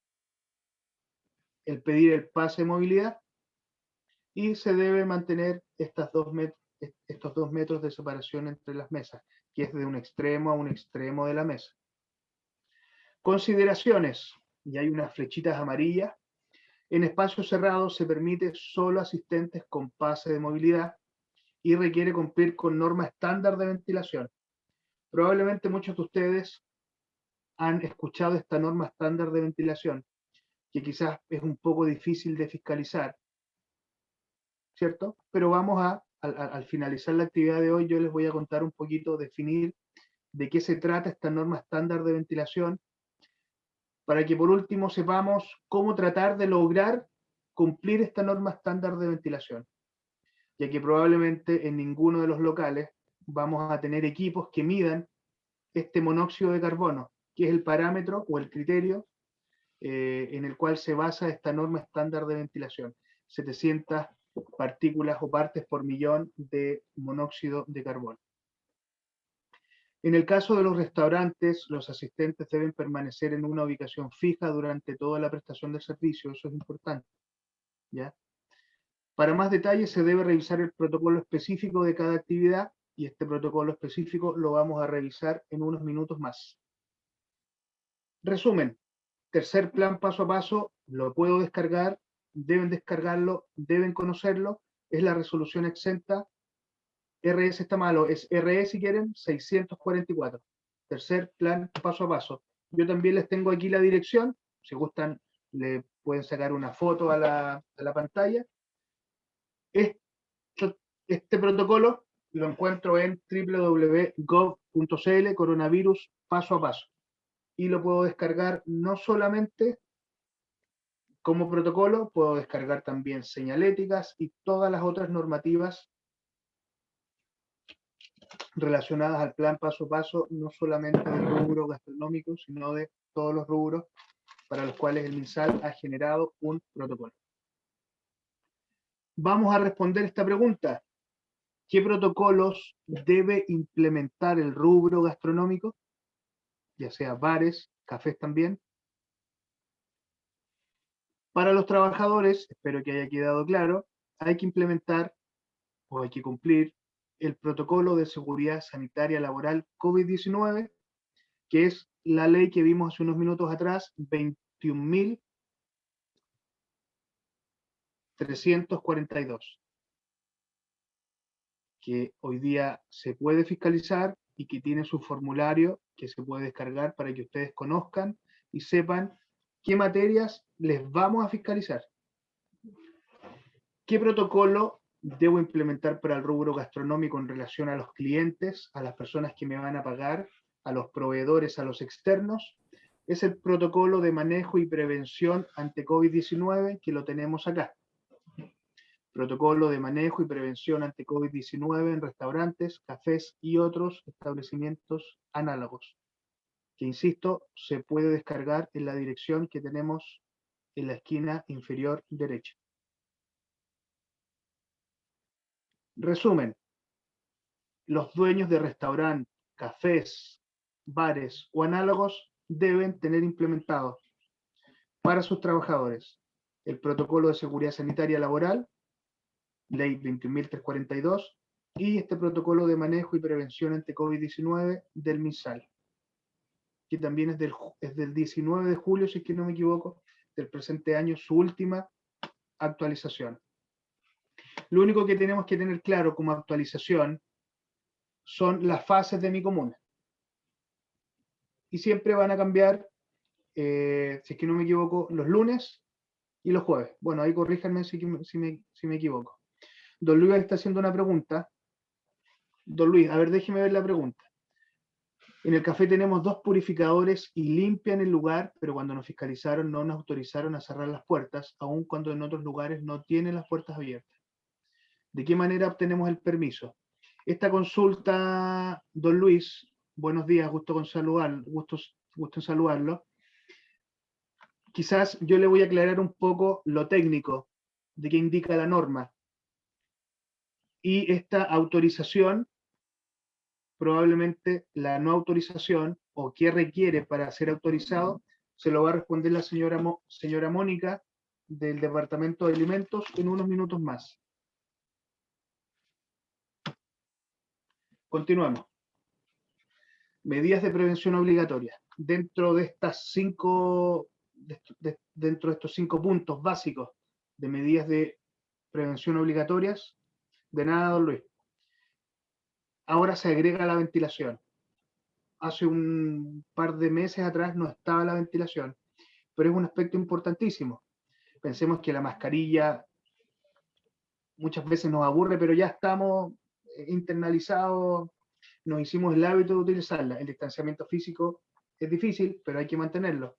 el pedir el pase de movilidad y se debe mantener estos 2 metros de separación entre las mesas, que es de un extremo a un extremo de la mesa. Consideraciones, y hay unas flechitas amarillas. En espacios cerrados se permite solo asistentes con pase de movilidad y requiere cumplir con norma estándar de ventilación. Probablemente muchos de ustedes han escuchado esta norma estándar de ventilación, que quizás es un poco difícil de fiscalizar, ¿cierto? Pero vamos al finalizar la actividad de hoy, yo les voy a contar un poquito, definir de qué se trata esta norma estándar de ventilación, para que por último sepamos cómo tratar de lograr cumplir esta norma estándar de ventilación, ya que probablemente en ninguno de los locales vamos a tener equipos que midan este monóxido de carbono, que es el parámetro o el criterio en el cual se basa esta norma estándar de ventilación. 700 partículas o partes por millón de monóxido de carbono. En el caso de los restaurantes, los asistentes deben permanecer en una ubicación fija durante toda la prestación del servicio, eso es importante, ¿ya? Para más detalles se debe revisar el protocolo específico de cada actividad y este protocolo específico lo vamos a revisar en unos minutos más. Resumen, tercer plan paso a paso, lo puedo descargar, deben descargarlo, deben conocerlo, es la resolución exenta. RS está malo, es RE si quieren, 644. Tercer plan paso a paso. Yo también les tengo aquí la dirección, si gustan le pueden sacar una foto a la pantalla. Este protocolo lo encuentro en www.gov.cl, coronavirus paso a paso. Y lo puedo descargar no solamente como protocolo, puedo descargar también señaléticas y todas las otras normativas relacionadas al plan paso a paso, no solamente del rubro gastronómico, sino de todos los rubros para los cuales el MinSal ha generado un protocolo. Vamos a responder esta pregunta. ¿Qué protocolos debe implementar el rubro gastronómico? Ya sea bares, cafés también. Para los trabajadores, espero que haya quedado claro, hay que implementar o hay que cumplir el protocolo de seguridad sanitaria laboral COVID-19, que es la ley que vimos hace unos minutos atrás, 21.342, que hoy día se puede fiscalizar y que tiene su formulario que se puede descargar para que ustedes conozcan y sepan qué materias les vamos a fiscalizar. ¿Qué protocolo debo implementar para el rubro gastronómico en relación a los clientes, a las personas que me van a pagar, a los proveedores, a los externos? Es el protocolo de manejo y prevención ante COVID-19 que lo tenemos acá. Protocolo de manejo y prevención ante COVID-19 en restaurantes, cafés y otros establecimientos análogos, que insisto, se puede descargar en la dirección que tenemos en la esquina inferior derecha. Resumen, los dueños de restaurantes, cafés, bares o análogos deben tener implementado para sus trabajadores el protocolo de seguridad sanitaria laboral, ley 21.342, y este protocolo de manejo y prevención ante COVID-19 del MinSal, que también es del 19 de julio, si es que no me equivoco, del presente año, su última actualización. Lo único que tenemos que tener claro como actualización son las fases de mi comuna. Y siempre van a cambiar, si es que no me equivoco, los lunes y los jueves. Bueno, ahí corríjanme si me equivoco. Don Luis está haciendo una pregunta. Don Luis, a ver, déjeme ver la pregunta. En el café tenemos 2 purificadores y limpian el lugar, pero cuando nos fiscalizaron no nos autorizaron a cerrar las puertas, aun cuando en otros lugares no tienen las puertas abiertas. ¿De qué manera obtenemos el permiso? Esta consulta, don Luis, buenos días, gusto en saludarlo. Quizás yo le voy a aclarar un poco lo técnico de qué indica la norma. Y esta autorización, probablemente la no autorización o qué requiere para ser autorizado, se lo va a responder la señora Mónica del Departamento de Alimentos en unos minutos más. Continuamos. Medidas de prevención obligatoria. Dentro de estos 5 puntos básicos de medidas de prevención obligatorias, de nada, don Luis. Ahora se agrega la ventilación. Hace un par de meses atrás no estaba la ventilación, pero es un aspecto importantísimo. Pensemos que la mascarilla muchas veces nos aburre, pero ya estamos internalizados, nos hicimos el hábito de utilizarla. El distanciamiento físico es difícil, pero hay que mantenerlo.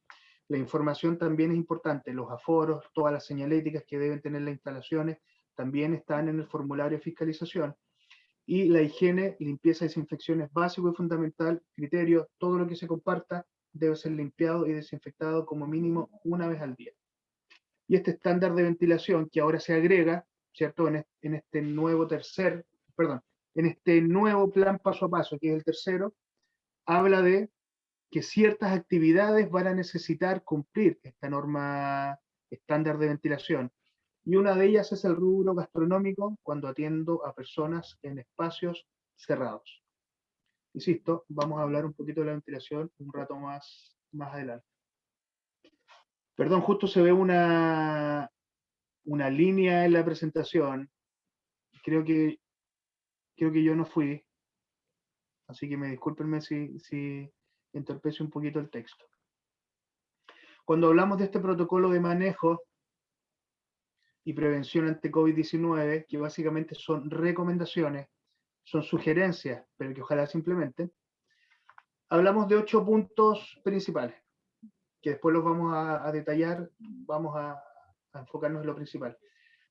La información también es importante, los aforos, todas las señaléticas que deben tener las instalaciones, también están en el formulario de fiscalización. Y la higiene, limpieza y desinfección es básico y fundamental. Criterio, todo lo que se comparta debe ser limpiado y desinfectado como mínimo una vez al día. Y este estándar de ventilación que ahora se agrega, ¿cierto? En este nuevo en este nuevo plan paso a paso, que es el tercero, habla de que ciertas actividades van a necesitar cumplir esta norma estándar de ventilación. Y una de ellas es el rubro gastronómico cuando atiendo a personas en espacios cerrados. Insisto, vamos a hablar un poquito de la ventilación un rato más adelante. Perdón, justo se ve una línea en la presentación. Creo que yo no fui, así que me discúlpenme si entorpece un poquito el texto. Cuando hablamos de este protocolo de manejo y prevención ante COVID-19, que básicamente son recomendaciones, son sugerencias, pero que ojalá se implementen, hablamos de 8 puntos principales, que después los vamos a detallar, vamos a enfocarnos en lo principal.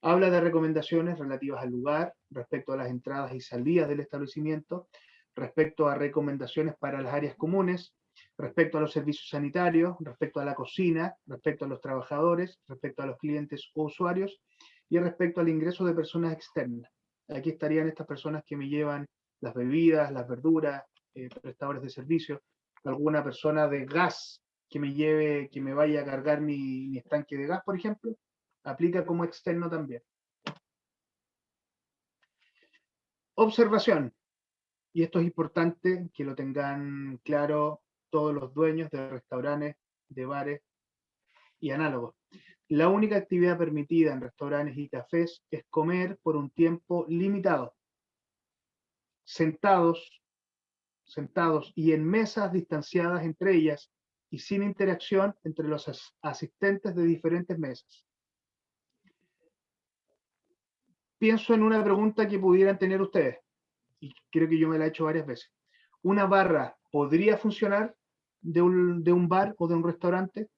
Habla de recomendaciones relativas al lugar, respecto a las entradas y salidas del establecimiento, respecto a recomendaciones para las áreas comunes, respecto a los servicios sanitarios, respecto a la cocina, respecto a los trabajadores, respecto a los clientes o usuarios y respecto al ingreso de personas externas. Aquí estarían estas personas que me llevan las bebidas, las verduras, prestadores de servicios, alguna persona de gas que me vaya a cargar mi estanque de gas, por ejemplo, aplica como externo también. Observación, y esto es importante que lo tengan claro todos los dueños de restaurantes, de bares y análogos. La única actividad permitida en restaurantes y cafés es comer por un tiempo limitado, sentados y en mesas distanciadas entre ellas y sin interacción entre los asistentes de diferentes mesas. Pienso en una pregunta que pudieran tener ustedes, y creo que yo me la he hecho varias veces. ¿Una barra podría funcionar de un bar o de un restaurante?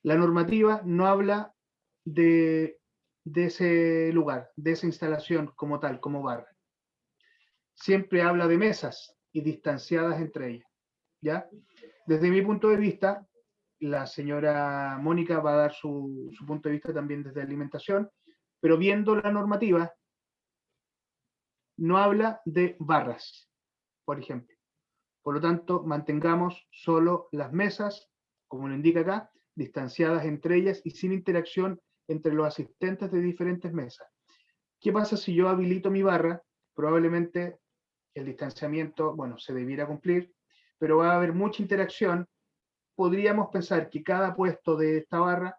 La normativa no habla de ese lugar, de esa instalación como tal, como barra. Siempre habla de mesas y distanciadas entre ellas, ¿ya? Desde mi punto de vista, la señora Mónica va a dar su punto de vista también desde alimentación, pero viendo la normativa, no habla de barras, por ejemplo. Por lo tanto, mantengamos solo las mesas, como lo indica acá, distanciadas entre ellas y sin interacción entre los asistentes de diferentes mesas. ¿Qué pasa si yo habilito mi barra? Probablemente el distanciamiento, bueno, se debiera cumplir, pero va a haber mucha interacción. Podríamos pensar que cada puesto de esta barra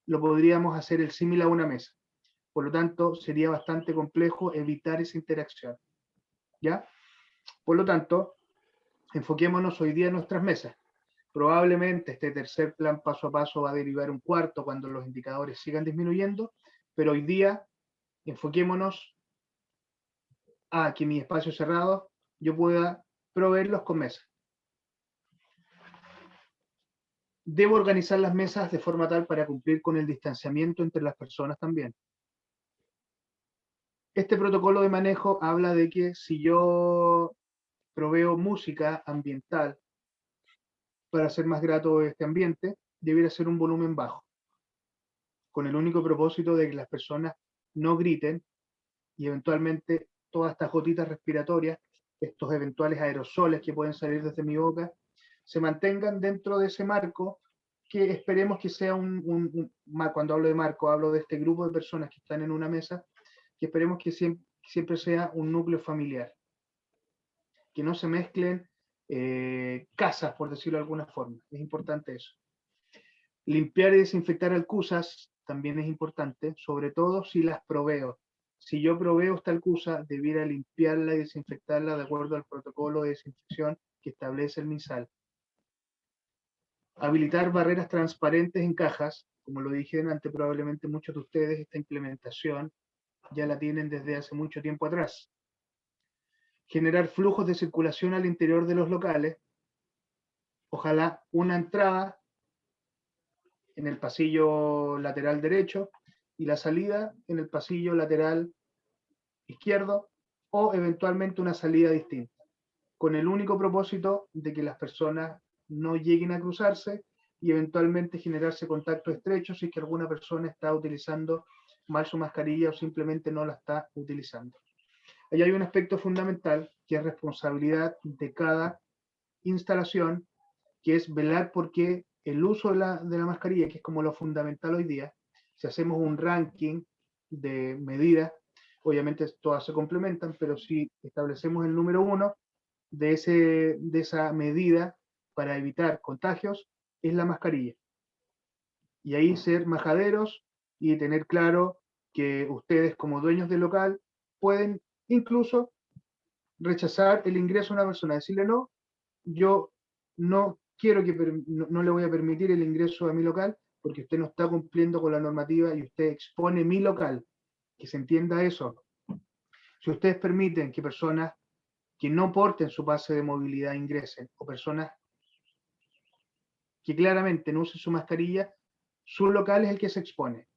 lo podríamos hacer el símil a una mesa. Por lo tanto, sería bastante complejo evitar esa interacción, ¿ya? Por lo tanto, enfoquémonos hoy día en nuestras mesas. Probablemente este tercer plan paso a paso va a derivar un cuarto cuando los indicadores sigan disminuyendo, pero hoy día enfoquémonos a que mi espacio cerrado yo pueda proveerlos con mesas. Debo organizar las mesas de forma tal para cumplir con el distanciamiento entre las personas también. Este protocolo de manejo habla de que si yo proveo música ambiental para hacer más grato este ambiente, debiera ser un volumen bajo, con el único propósito de que las personas no griten y eventualmente todas estas gotitas respiratorias, estos eventuales aerosoles que pueden salir desde mi boca, se mantengan dentro de ese marco que esperemos que sea cuando hablo de marco, hablo de este grupo de personas que están en una mesa, que esperemos que siempre sea un núcleo familiar, que no se mezclen casas, por decirlo de alguna forma. Es importante eso. Limpiar y desinfectar alcusas también es importante, sobre todo si las proveo. Si yo proveo esta alcusa, debiera limpiarla y desinfectarla de acuerdo al protocolo de desinfección que establece el MinSal. Habilitar barreras transparentes en cajas, como lo dije antes, probablemente muchos de ustedes esta implementación ya la tienen desde hace mucho tiempo atrás. Generar flujos de circulación al interior de los locales, ojalá una entrada en el pasillo lateral derecho y la salida en el pasillo lateral izquierdo o eventualmente una salida distinta, con el único propósito de que las personas no lleguen a cruzarse y eventualmente generarse contactos estrechos si es que alguna persona está utilizando mal su mascarilla o simplemente no la está utilizando. Ahí hay un aspecto fundamental que es responsabilidad de cada instalación, que es velar porque el uso de la mascarilla, que es como lo fundamental hoy día, si hacemos un ranking de medidas, obviamente todas se complementan, pero si establecemos el número uno de esa medida para evitar contagios, es la mascarilla. Y ahí ser majaderos y tener claro que ustedes como dueños del local pueden incluso rechazar el ingreso a una persona, decirle no, yo no quiero que no le voy a permitir el ingreso a mi local porque usted no está cumpliendo con la normativa y usted expone mi local. Que se entienda eso. Si ustedes permiten que personas que no porten su pase de movilidad ingresen o personas que claramente no usen su mascarilla, su local es el que se expone.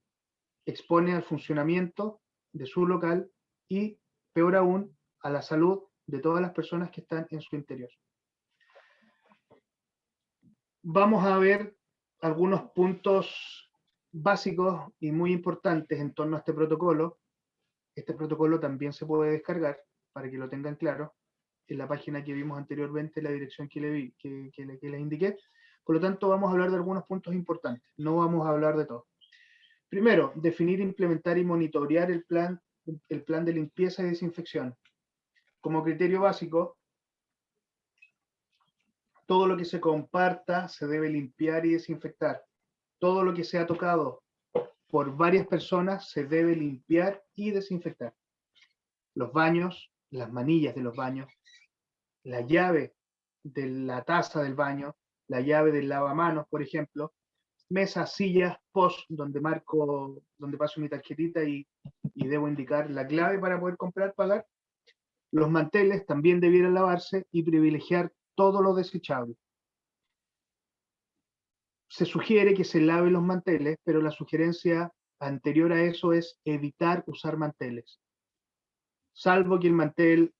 Expone al funcionamiento de su local y, peor aún, a la salud de todas las personas que están en su interior. Vamos a ver algunos puntos básicos y muy importantes en torno a este protocolo. Este protocolo también se puede descargar para que lo tengan claro en la página que vimos anteriormente, la dirección que les indiqué. Por lo tanto, vamos a hablar de algunos puntos importantes, no vamos a hablar de todo. Primero, definir, implementar y monitorear el plan de limpieza y desinfección. Como criterio básico, todo lo que se comparta se debe limpiar y desinfectar. Todo lo que sea tocado por varias personas se debe limpiar y desinfectar. Los baños, las manillas de los baños, la llave de la taza del baño, la llave del lavamanos, por ejemplo, mesas, sillas, post, donde paso mi tarjetita y debo indicar la clave para poder comprar, pagar. Los manteles también debieran lavarse y privilegiar todo lo desechable. Se sugiere que se laven los manteles, pero la sugerencia anterior a eso es evitar usar manteles. Salvo que el mantel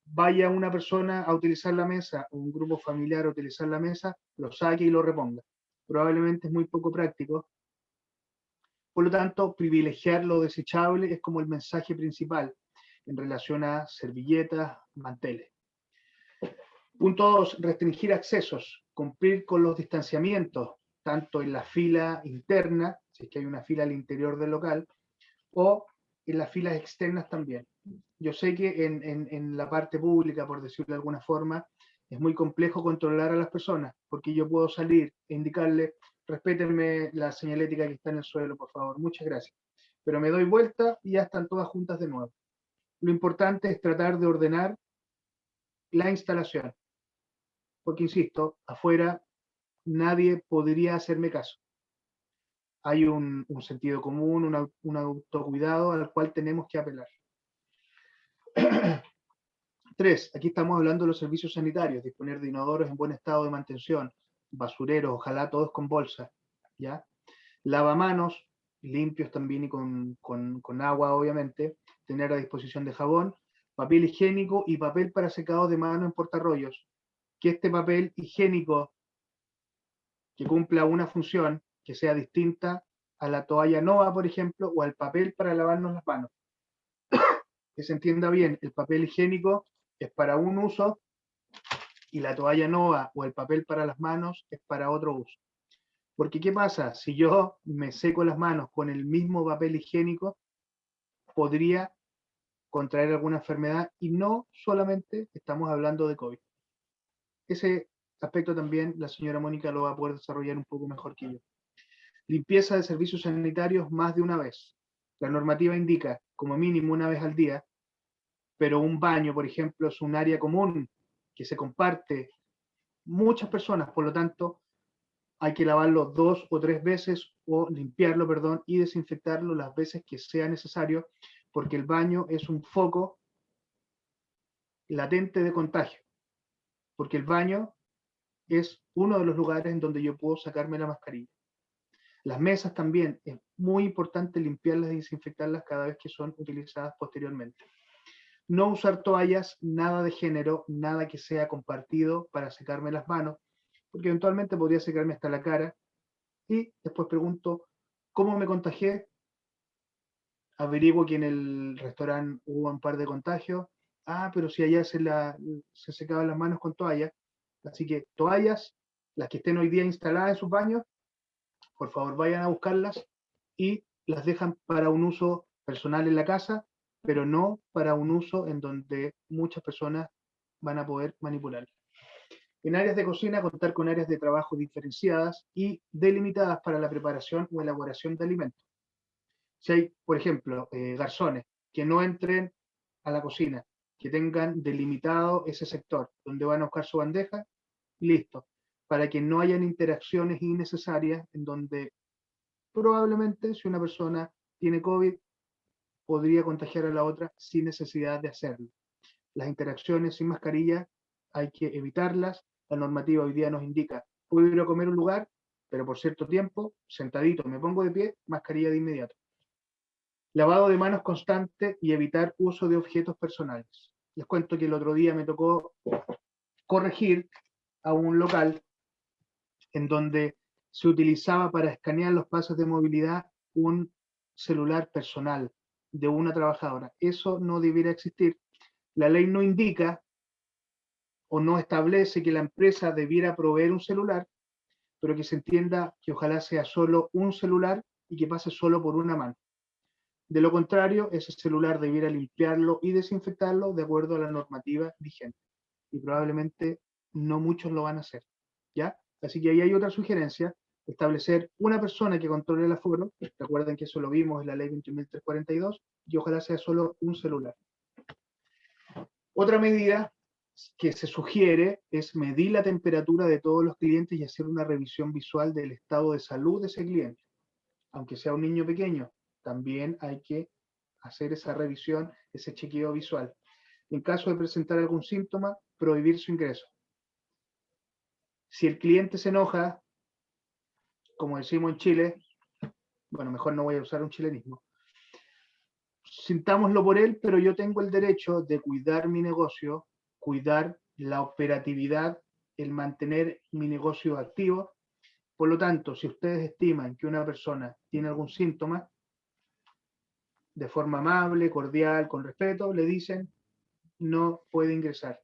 vaya una persona a utilizar la mesa o un grupo familiar a utilizar la mesa, lo saque y lo reponga. Probablemente es muy poco práctico. Por lo tanto, privilegiar lo desechable es como el mensaje principal en relación a servilletas, manteles. Punto 2, restringir accesos, cumplir con los distanciamientos, tanto en la fila interna, si es que hay una fila al interior del local, o en las filas externas también. Yo sé que en la parte pública, por decirlo de alguna forma, es muy complejo controlar a las personas, porque yo puedo salir e indicarle, respétenme la señalética que está en el suelo, por favor, muchas gracias. Pero me doy vuelta y ya están todas juntas de nuevo. Lo importante es tratar de ordenar la instalación, porque insisto, afuera nadie podría hacerme caso. Hay un sentido común, un autocuidado al cual tenemos que apelar. 3. Aquí estamos hablando de los servicios sanitarios, disponer de inodoros en buen estado de mantención, basureros, ojalá todos con bolsa, ¿ya? Lavamanos, limpios también y con agua, obviamente, tener a disposición de jabón, papel higiénico y papel para secado de mano en portarrollos. Que este papel higiénico que cumpla una función que sea distinta a la toalla Nova, por ejemplo, o al papel para lavarnos las manos. Que se entienda bien, el papel higiénico es para un uso y la toalla Nova o el papel para las manos es para otro uso. Porque ¿qué pasa? Si yo me seco las manos con el mismo papel higiénico, podría contraer alguna enfermedad y no solamente estamos hablando de COVID. Ese aspecto también la señora Mónica lo va a poder desarrollar un poco mejor que yo. Limpieza de servicios sanitarios más de una vez. La normativa indica como mínimo una vez al día, pero un baño, por ejemplo, es un área común que se comparte muchas personas, por lo tanto, hay que lavarlo 2 o 3 veces o limpiarlo, perdón, y desinfectarlo las veces que sea necesario, porque el baño es un foco latente de contagio, porque el baño es uno de los lugares en donde yo puedo sacarme la mascarilla. Las mesas también, es muy importante limpiarlas y desinfectarlas cada vez que son utilizadas posteriormente. No usar toallas, nada de género, nada que sea compartido para secarme las manos, porque eventualmente podría secarme hasta la cara. Y después pregunto, ¿cómo me contagié? Averiguo que en el restaurante hubo un par de contagios. Ah, pero si allá se secaban las manos con toallas. Así que toallas, las que estén hoy día instaladas en sus baños, por favor vayan a buscarlas y las dejan para un uso personal en la casa, pero no para un uso en donde muchas personas van a poder manipular. En áreas de cocina, contar con áreas de trabajo diferenciadas y delimitadas para la preparación o elaboración de alimentos. Si hay, por ejemplo, garzones que no entren a la cocina, que tengan delimitado ese sector donde van a buscar su bandeja, listo, para que no hayan interacciones innecesarias en donde probablemente si una persona tiene COVID podría contagiar a la otra sin necesidad de hacerlo. Las interacciones sin mascarilla hay que evitarlas. La normativa hoy día nos indica, puedo ir a comer a un lugar, pero por cierto tiempo, sentadito, me pongo de pie, mascarilla de inmediato. Lavado de manos constante y evitar uso de objetos personales. Les cuento que el otro día me tocó corregir a un local en donde se utilizaba para escanear los pasos de movilidad un celular personal de una trabajadora. Eso no debiera existir. La ley no indica o no establece que la empresa debiera proveer un celular, pero que se entienda que ojalá sea solo un celular y que pase solo por una mano. De lo contrario, ese celular debiera limpiarlo y desinfectarlo de acuerdo a la normativa vigente. Y probablemente no muchos lo van a hacer, ¿ya? Así que ahí hay otra sugerencia, establecer una persona que controle el aforo. Recuerden que eso lo vimos en la ley 21.342 y ojalá sea solo un celular. Otra medida que se sugiere es medir la temperatura de todos los clientes y hacer una revisión visual del estado de salud de ese cliente. Aunque sea un niño pequeño, también hay que hacer esa revisión, ese chequeo visual. En caso de presentar algún síntoma, prohibir su ingreso. Si el cliente se enoja, como decimos en Chile, bueno, mejor no voy a usar un chilenismo, sintámoslo por él, pero yo tengo el derecho de cuidar mi negocio, cuidar la operatividad, el mantener mi negocio activo. Por lo tanto, si ustedes estiman que una persona tiene algún síntoma, de forma amable, cordial, con respeto, le dicen no puede ingresar.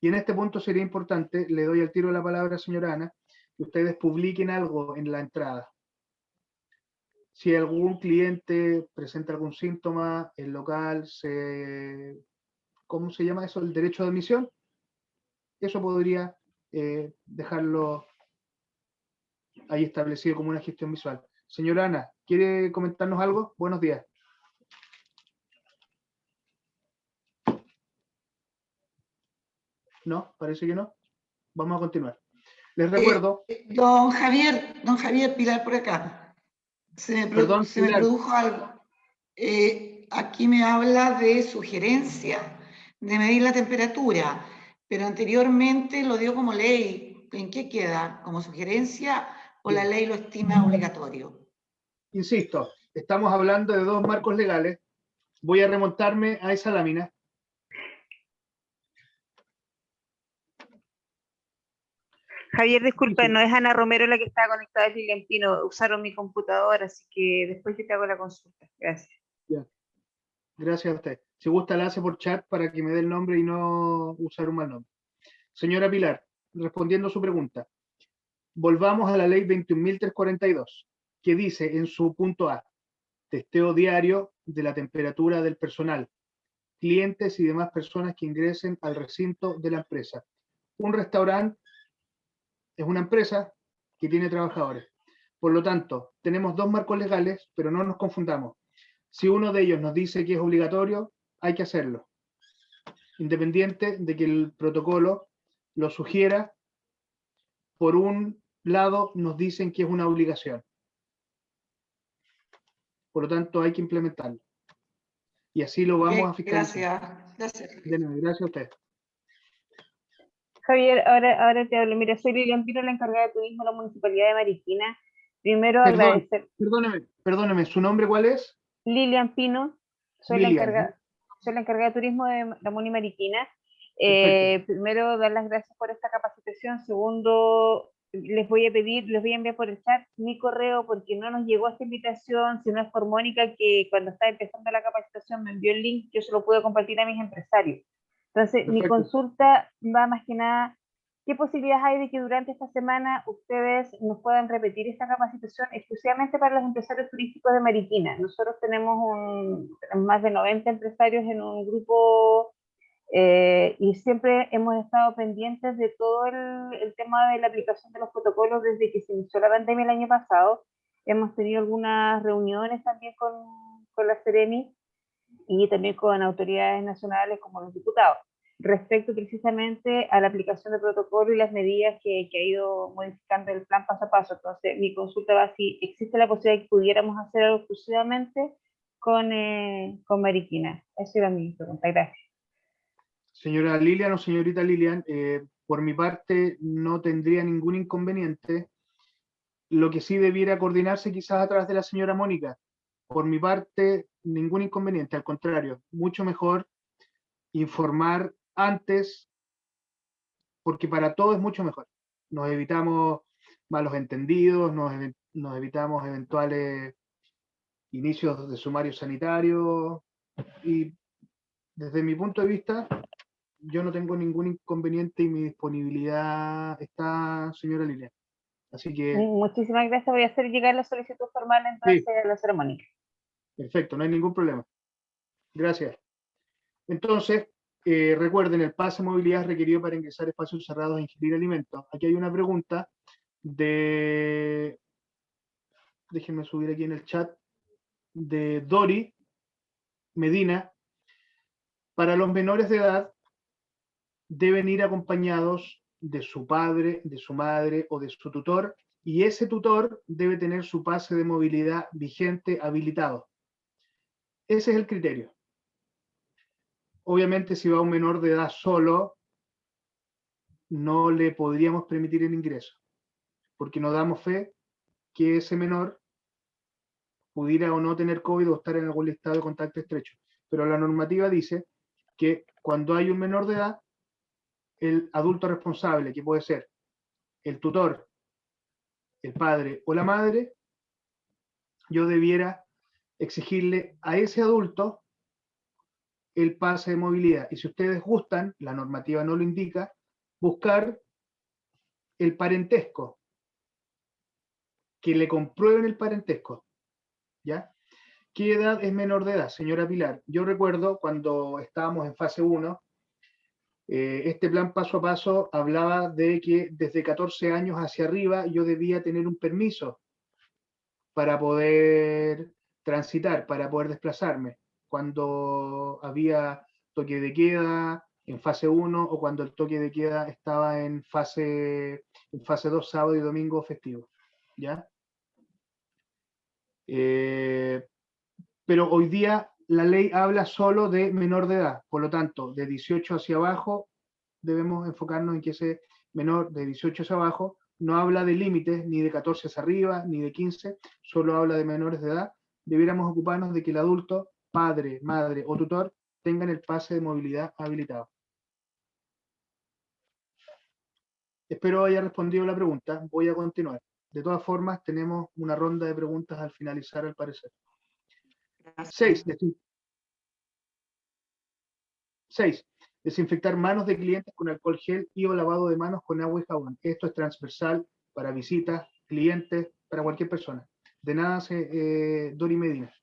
Y en este punto sería importante, le doy al tiro la palabra, señora Ana, que ustedes publiquen algo en la entrada. Si algún cliente presenta algún síntoma, el local ¿cómo se llama eso? El derecho de admisión. Eso podría dejarlo ahí establecido como una gestión visual. Señora Ana, ¿quiere comentarnos algo? Buenos días. No, parece que no. Vamos a continuar. Les recuerdo. Don Javier Pilar por acá. Se me produjo algo. Aquí me habla de sugerencia de medir la temperatura, pero anteriormente lo dio como ley. ¿En qué queda? ¿Como sugerencia o la ley lo estima obligatorio? Insisto, estamos hablando de dos marcos legales. Voy a remontarme a esa lámina. Javier, disculpa, no es Ana Romero la que está conectada, es Lilian Pino. Usaron mi computadora, así que después yo te hago la consulta. Gracias. Ya. Gracias a usted. Si gusta, la hace por chat para que me dé el nombre y no usar un mal nombre. Señora Pilar, respondiendo a su pregunta, volvamos a la ley 21.342, que dice en su punto A, testeo diario de la temperatura del personal, clientes y demás personas que ingresen al recinto de la empresa. Un restaurante es una empresa que tiene trabajadores. Por lo tanto, tenemos dos marcos legales, pero no nos confundamos. Si uno de ellos nos dice que es obligatorio, hay que hacerlo, independiente de que el protocolo lo sugiera. Por un lado, nos dicen que es una obligación. Por lo tanto, hay que implementarlo. Y así lo vamos a fiscalizar. Gracias. Gracias a usted. Javier, ahora te hablo. Mira, soy Lilian Pino, la encargada de turismo de la Municipalidad de Marikina. Primero agradecer. Perdóneme, ¿su nombre cuál es? Lilian Pino, soy la encargada. soy la encargada de turismo de Ramón y Mariquina. Primero, dar las gracias por esta capacitación. Segundo, les voy a pedir, les voy a enviar por el chat mi correo porque no nos llegó esta invitación, sino es por Mónica, que cuando estaba empezando la capacitación me envió el link, yo se lo puedo compartir a mis empresarios. Entonces, mi consulta va más que nada, ¿qué posibilidades hay de que durante esta semana ustedes nos puedan repetir esta capacitación exclusivamente para los empresarios turísticos de Mariquina? Nosotros tenemos más de 90 empresarios en un grupo y siempre hemos estado pendientes de todo el tema de la aplicación de los protocolos desde que se inició la pandemia el año pasado. Hemos tenido algunas reuniones también con la Seremi y también con autoridades nacionales como los diputados, respecto precisamente a la aplicación del protocolo y las medidas que ha ido modificando el plan paso a paso. Entonces, mi consulta va si existe la posibilidad de que pudiéramos hacer algo exclusivamente con Mariquina. Esa era mi pregunta. Gracias. Señora Lilian o señorita Lilian, por mi parte no tendría ningún inconveniente. Lo que sí debiera coordinarse quizás a través de la señora Mónica. Por mi parte, ningún inconveniente, al contrario, mucho mejor informar antes, porque para todo es mucho mejor. Nos evitamos malos entendidos, nos evitamos eventuales inicios de sumario sanitario, y desde mi punto de vista, yo no tengo ningún inconveniente y mi disponibilidad está, señora Lilian. Así que... Muchísimas gracias. Voy a hacer llegar la solicitud formal entonces a la ceremonia. Perfecto, no hay ningún problema. Gracias. Entonces, recuerden, el pase de movilidad es requerido para ingresar a espacios cerrados e ingerir alimentos. Aquí hay una pregunta de... Déjenme subir aquí en el chat. De Dori Medina. Para los menores de edad, deben ir acompañados de su padre, de su madre o de su tutor, y ese tutor debe tener su pase de movilidad vigente habilitado. Ese es el criterio. Obviamente, si va un menor de edad solo, no le podríamos permitir el ingreso, porque no damos fe que ese menor pudiera o no tener COVID o estar en algún listado de contacto estrecho. Pero la normativa dice que cuando hay un menor de edad, el adulto responsable, que puede ser el tutor, el padre o la madre, yo debiera exigirle a ese adulto el pase de movilidad. Y si ustedes gustan, la normativa no lo indica, buscar el parentesco, que le comprueben el parentesco, ¿ya? ¿Qué edad es menor de edad, señora Pilar? Yo recuerdo cuando estábamos en fase 1, este plan paso a paso hablaba de que desde 14 años hacia arriba yo debía tener un permiso para poder transitar, para poder desplazarme, cuando había toque de queda en fase 1 o cuando el toque de queda estaba en fase 2, sábado y domingo festivo, ¿ya? Pero hoy día la ley habla solo de menor de edad, por lo tanto, de 18 hacia abajo debemos enfocarnos en que ese menor de 18 hacia abajo no habla de límites, ni de 14 hacia arriba, ni de 15, solo habla de menores de edad. Debiéramos ocuparnos de que el adulto, padre, madre o tutor, tengan el pase de movilidad habilitado. Espero haya respondido la pregunta. Voy a continuar. De todas formas, tenemos una ronda de preguntas al finalizar, al parecer. 6. Desinfectar manos de clientes con alcohol gel y o lavado de manos con agua y jabón. Esto es transversal para visitas, clientes, para cualquier persona. De nada hace Dori Medina.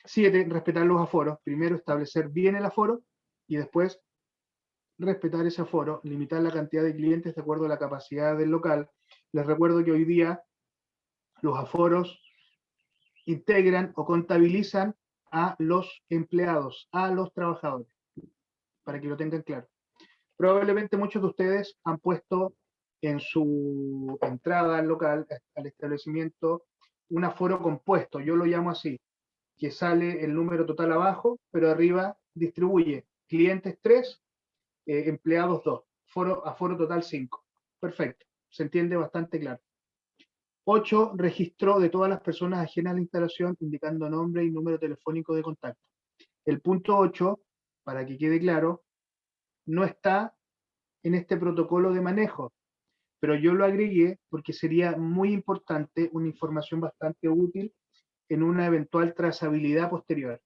7. Respetar los aforos. Primero establecer bien el aforo y después respetar ese aforo, limitar la cantidad de clientes de acuerdo a la capacidad del local. Les recuerdo que hoy día los aforos integran o contabilizan a los empleados, a los trabajadores, para que lo tengan claro. Probablemente muchos de ustedes han puesto en su entrada al local, al establecimiento, un aforo compuesto, yo lo llamo así, que sale el número total abajo, pero arriba distribuye clientes 3, empleados 2, aforo total 5. Perfecto, se entiende bastante claro. 8. Registro de todas las personas ajenas a la instalación, indicando nombre y número telefónico de contacto. El punto 8 para que quede claro, no está en este protocolo de manejo, pero yo lo agregué porque sería muy importante, una información bastante útil en una eventual trazabilidad posterior.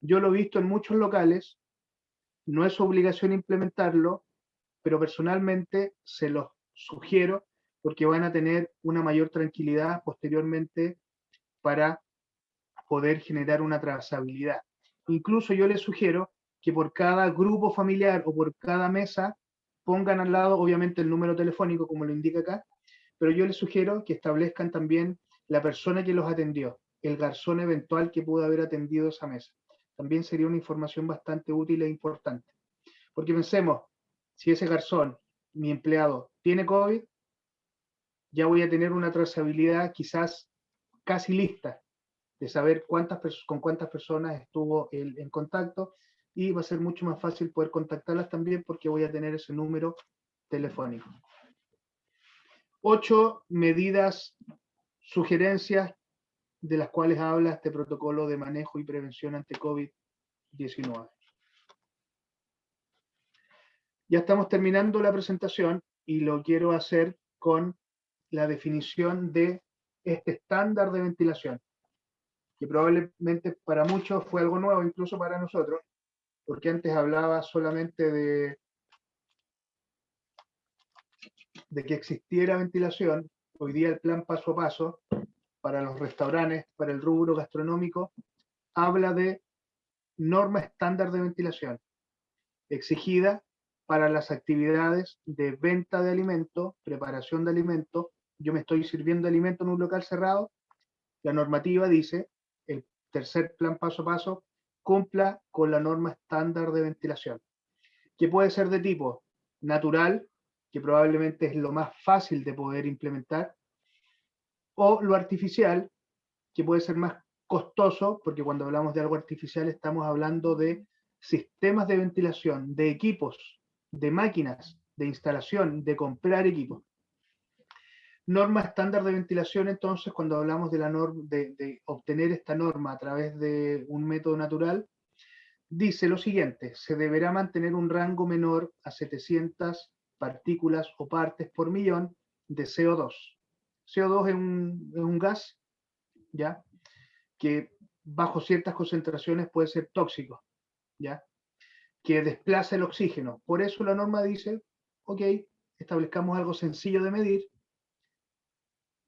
Yo lo he visto en muchos locales, no es obligación implementarlo, pero personalmente se los sugiero porque van a tener una mayor tranquilidad posteriormente para poder generar una trazabilidad. Incluso yo les sugiero que por cada grupo familiar o por cada mesa pongan al lado, obviamente, el número telefónico, como lo indica acá, pero yo les sugiero que establezcan también la persona que los atendió, el garzón eventual que pudo haber atendido esa mesa. También sería una información bastante útil e importante. Porque pensemos, si ese garzón, mi empleado, tiene COVID, ya voy a tener una trazabilidad quizás casi lista de saber con cuántas personas estuvo él en contacto, y va a ser mucho más fácil poder contactarlas también porque voy a tener ese número telefónico. 8 medidas, sugerencias de las cuales habla este protocolo de manejo y prevención ante COVID-19. Ya estamos terminando la presentación y lo quiero hacer con la definición de este estándar de ventilación, que probablemente para muchos fue algo nuevo, incluso para nosotros, porque antes hablaba solamente de que existiera ventilación. Hoy día el plan paso a paso para los restaurantes, para el rubro gastronómico, habla de norma estándar de ventilación exigida para las actividades de venta de alimentos, preparación de alimentos. Yo me estoy sirviendo alimento en un local cerrado, la normativa dice, el tercer plan paso a paso, cumpla con la norma estándar de ventilación, que puede ser de tipo natural, que probablemente es lo más fácil de poder implementar, o lo artificial, que puede ser más costoso, porque cuando hablamos de algo artificial estamos hablando de sistemas de ventilación, de equipos, de máquinas, de instalación, de comprar equipos. Norma estándar de ventilación, entonces, cuando hablamos de la norma, de obtener esta norma a través de un método natural, dice lo siguiente: se deberá mantener un rango menor a 700 partículas o partes por millón de CO2. CO2 es un gas, ¿ya?, que bajo ciertas concentraciones puede ser tóxico, ¿ya?, que desplaza el oxígeno. Por eso la norma dice, ok, establezcamos algo sencillo de medir,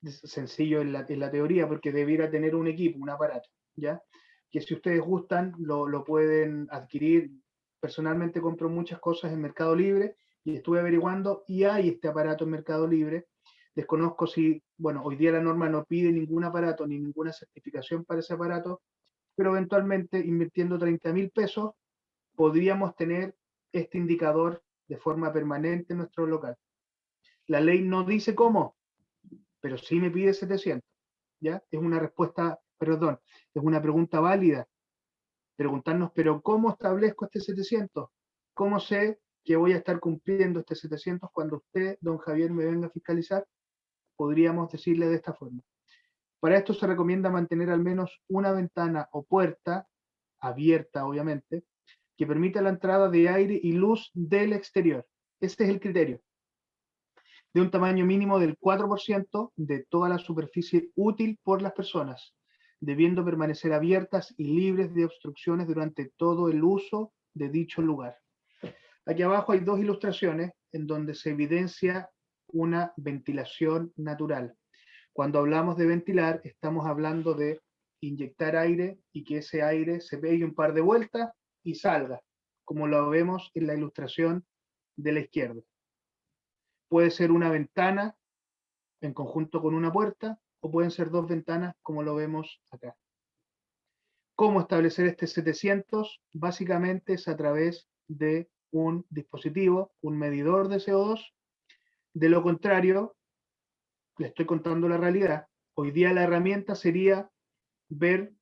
sencillo en la teoría, porque debiera tener un equipo, un aparato, ¿ya?, que si ustedes gustan lo pueden adquirir. Personalmente compro muchas cosas en Mercado Libre y estuve averiguando y hay este aparato en Mercado Libre. Desconozco si, bueno, hoy día la norma no pide ningún aparato ni ninguna certificación para ese aparato, pero eventualmente invirtiendo 30.000 pesos podríamos tener este indicador de forma permanente en nuestro local. La ley no dice cómo, pero sí me pide 700, ¿ya? Es una respuesta, perdón, es una pregunta válida. Preguntarnos, pero ¿cómo establezco este 700? ¿Cómo sé que voy a estar cumpliendo este 700 cuando usted, don Javier, me venga a fiscalizar? Podríamos decirle de esta forma. Para esto se recomienda mantener al menos una ventana o puerta abierta, obviamente, que permita la entrada de aire y luz del exterior. Este es el criterio. De un tamaño mínimo del 4% de toda la superficie útil por las personas, debiendo permanecer abiertas y libres de obstrucciones durante todo el uso de dicho lugar. Aquí abajo hay dos ilustraciones en donde se evidencia una ventilación natural. Cuando hablamos de ventilar, estamos hablando de inyectar aire y que ese aire se pegue un par de vueltas y salga, como lo vemos en la ilustración de la izquierda. Puede ser una ventana en conjunto con una puerta, o pueden ser dos ventanas, como lo vemos acá. ¿Cómo establecer este 700? Básicamente es a través de un dispositivo, un medidor de CO2. De lo contrario, le estoy contando la realidad. Hoy día la herramienta sería ver,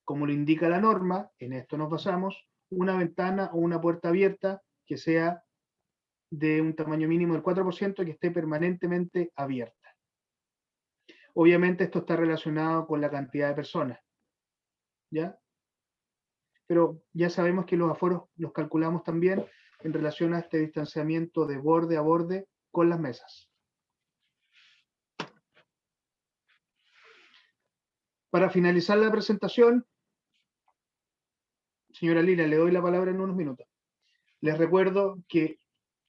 como lo indica la norma, en esto nos basamos, una ventana o una puerta abierta que sea de un tamaño mínimo del 4% y que esté permanentemente abierta. Obviamente esto está relacionado con la cantidad de personas, ¿ya? pero ya sabemos que los aforos los calculamos también en relación a este distanciamiento de borde a borde con las mesas. Para finalizar la presentación, señora Lila, le doy la palabra en unos minutos. Les recuerdo que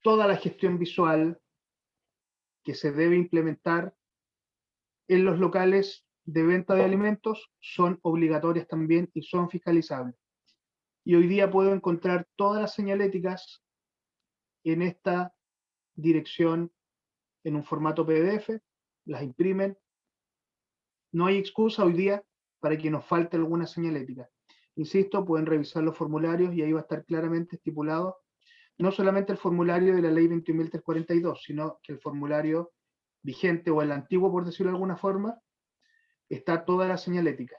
toda la gestión visual que se debe implementar en los locales de venta de alimentos son obligatorias también y son fiscalizables. Y hoy día puedo encontrar todas las señaléticas en esta dirección en un formato PDF, las imprimen. No hay excusa hoy día para que nos falte alguna señalética. Insisto, pueden revisar los formularios y ahí va a estar claramente estipulado no solamente el formulario de la ley 21.342, sino que el formulario vigente o el antiguo, por decirlo de alguna forma, está toda la señalética,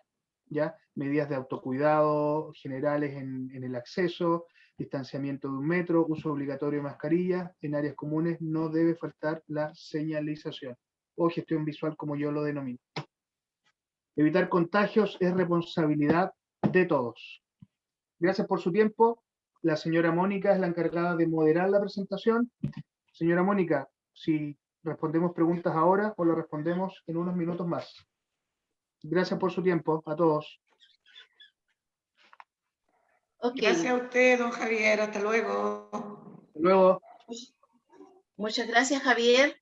¿ya? Medidas de autocuidado generales en el acceso, distanciamiento de 1 metro, uso obligatorio de mascarilla, en áreas comunes no debe faltar la señalización o gestión visual como yo lo denomino. Evitar contagios es responsabilidad de todos. Gracias por su tiempo. La señora Mónica es la encargada de moderar la presentación. Señora Mónica, si respondemos preguntas ahora o lo respondemos en unos minutos más. Gracias por su tiempo a todos. Okay. Gracias a usted, don Javier. Hasta luego. Hasta luego. Muchas gracias, Javier.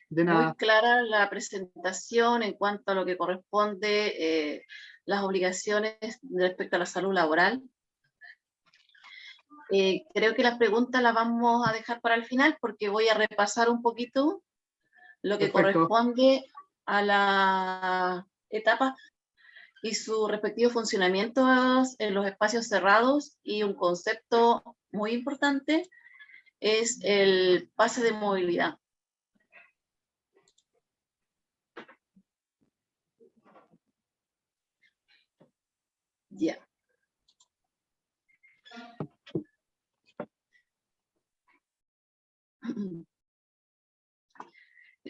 De nada. Muy clara la presentación en cuanto a lo que corresponde las obligaciones respecto a la salud laboral. Creo que las preguntas las vamos a dejar para el final porque voy a repasar un poquito lo que corresponde a la etapa y su respectivo funcionamiento en los espacios cerrados, y un concepto muy importante es el pase de movilidad. Ya.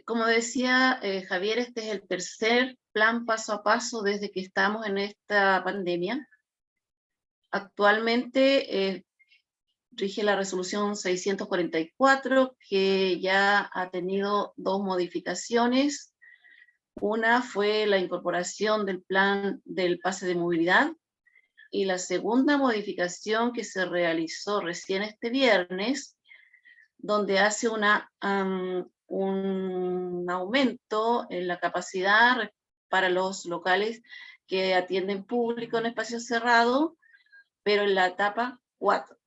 Como decía Javier, este es el tercer plan paso a paso desde que estamos en esta pandemia. Actualmente rige la resolución 644, que ya ha tenido 2 modificaciones. Una fue la incorporación del plan del pase de movilidad, y la segunda modificación que se realizó recién este viernes, donde hace un aumento en la capacidad para los locales que atienden público en espacio cerrado, pero en la etapa 4.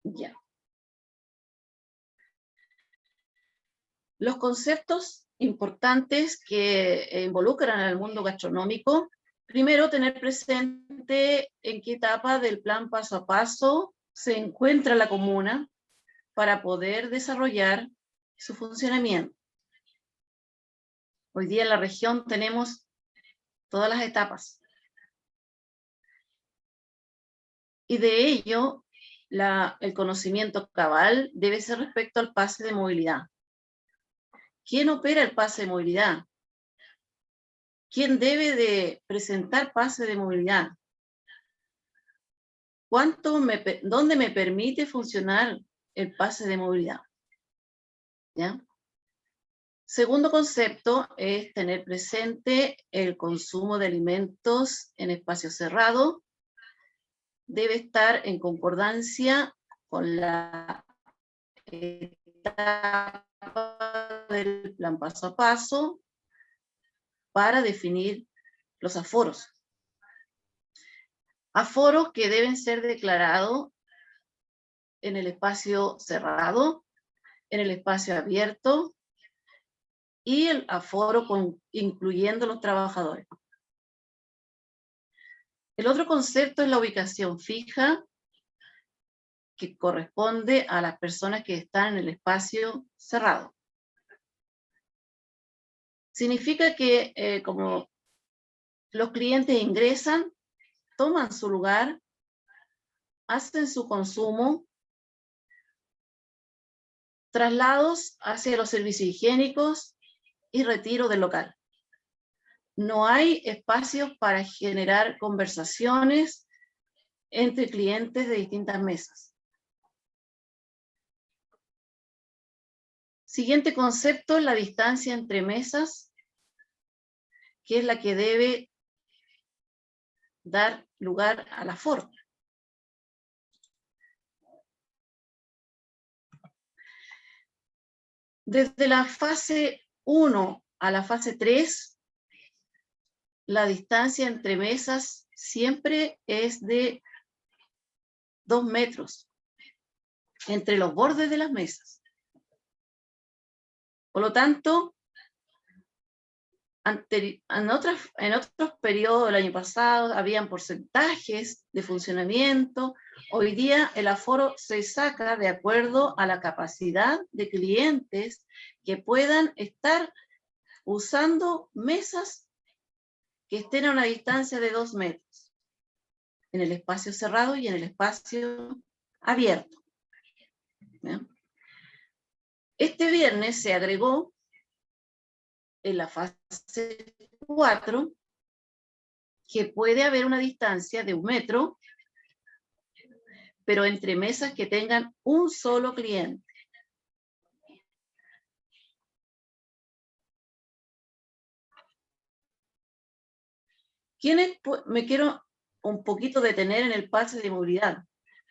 Ya. Los conceptos importantes que involucran al mundo gastronómico: primero, tener presente en qué etapa del plan paso a paso se encuentra la comuna para poder desarrollar su funcionamiento. Hoy día en la región tenemos todas las etapas. Y de ello, el conocimiento cabal debe ser respecto al pase de movilidad. ¿Quién opera el pase de movilidad? ¿Quién debe de presentar pase de movilidad? ¿Dónde me permite funcionar el pase de movilidad? ¿Ya? Segundo concepto es tener presente el consumo de alimentos en espacio cerrado. Debe estar en concordancia con la etapa del plan paso a paso para definir los aforos. Aforos que deben ser declarados en el espacio cerrado, en el espacio abierto, y el aforo incluyendo los trabajadores. El otro concepto es la ubicación fija, que corresponde a las personas que están en el espacio cerrado. Significa que como los clientes ingresan, toman su lugar, hacen su consumo, traslados hacia los servicios higiénicos y retiro del local. no hay espacios para generar conversaciones entre clientes de distintas mesas. Siguiente concepto, la distancia entre mesas, que es la que debe dar lugar al aforo. Desde la fase 1 a la fase 3, la distancia entre mesas siempre es de 2 metros entre los bordes de las mesas. Por lo tanto, en otros periodos del año pasado habían porcentajes de funcionamiento. Hoy día el aforo se saca de acuerdo a la capacidad de clientes que puedan estar usando mesas que estén a una distancia de 2 metros en el espacio cerrado y en el espacio abierto. ¿Bien? Este viernes se agregó en la fase 4 que puede haber una distancia de 1 metro, pero entre mesas que tengan un solo cliente. Me quiero un poquito detener en el pase de movilidad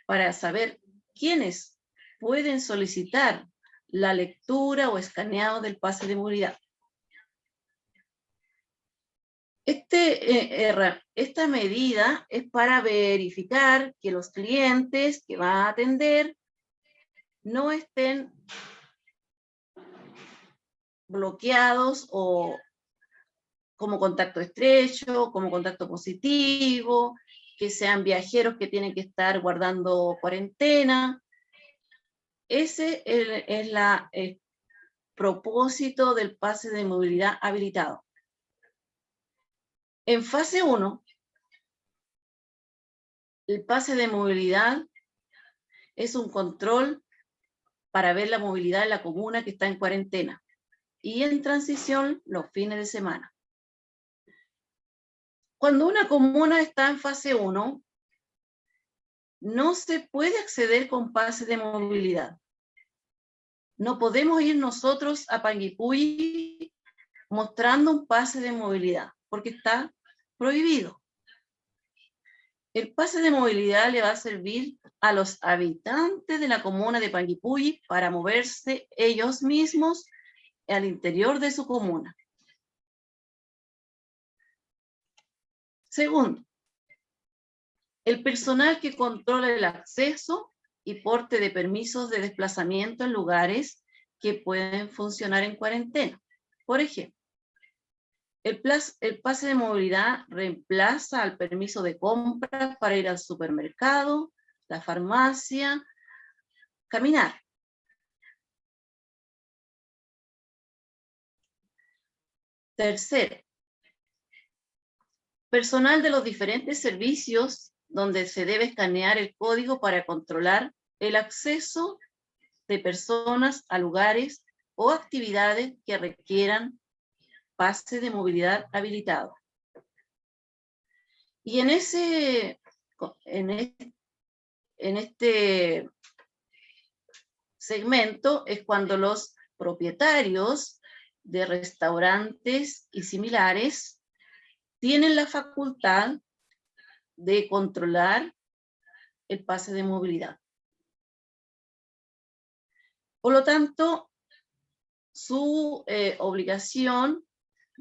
para saber quiénes pueden solicitar la lectura o escaneado del pase de movilidad. Esta medida es para verificar que los clientes que va a atender no estén bloqueados o como contacto estrecho, como contacto positivo, que sean viajeros que tienen que estar guardando cuarentena. Ese es el propósito del pase de movilidad habilitado. En fase 1, el pase de movilidad es un control para ver la movilidad en la comuna que está en cuarentena y en transición los fines de semana. Cuando una comuna está en fase 1, no se puede acceder con pase de movilidad. No podemos ir nosotros a Panguipulli mostrando un pase de movilidad, porque está prohibido. El pase de movilidad le va a servir a los habitantes de la comuna de Panguipulli para moverse ellos mismos al interior de su comuna. Segundo, el personal que controla el acceso y porte de permisos de desplazamiento en lugares que pueden funcionar en cuarentena. Por ejemplo, el pase de movilidad reemplaza al permiso de compra para ir al supermercado, la farmacia, caminar. Tercero, personal de los diferentes servicios donde se debe escanear el código para controlar el acceso de personas a lugares o actividades que requieran pase de movilidad habilitado. Y en este segmento es cuando los propietarios de restaurantes y similares tienen la facultad de controlar el pase de movilidad. Por lo tanto, su obligación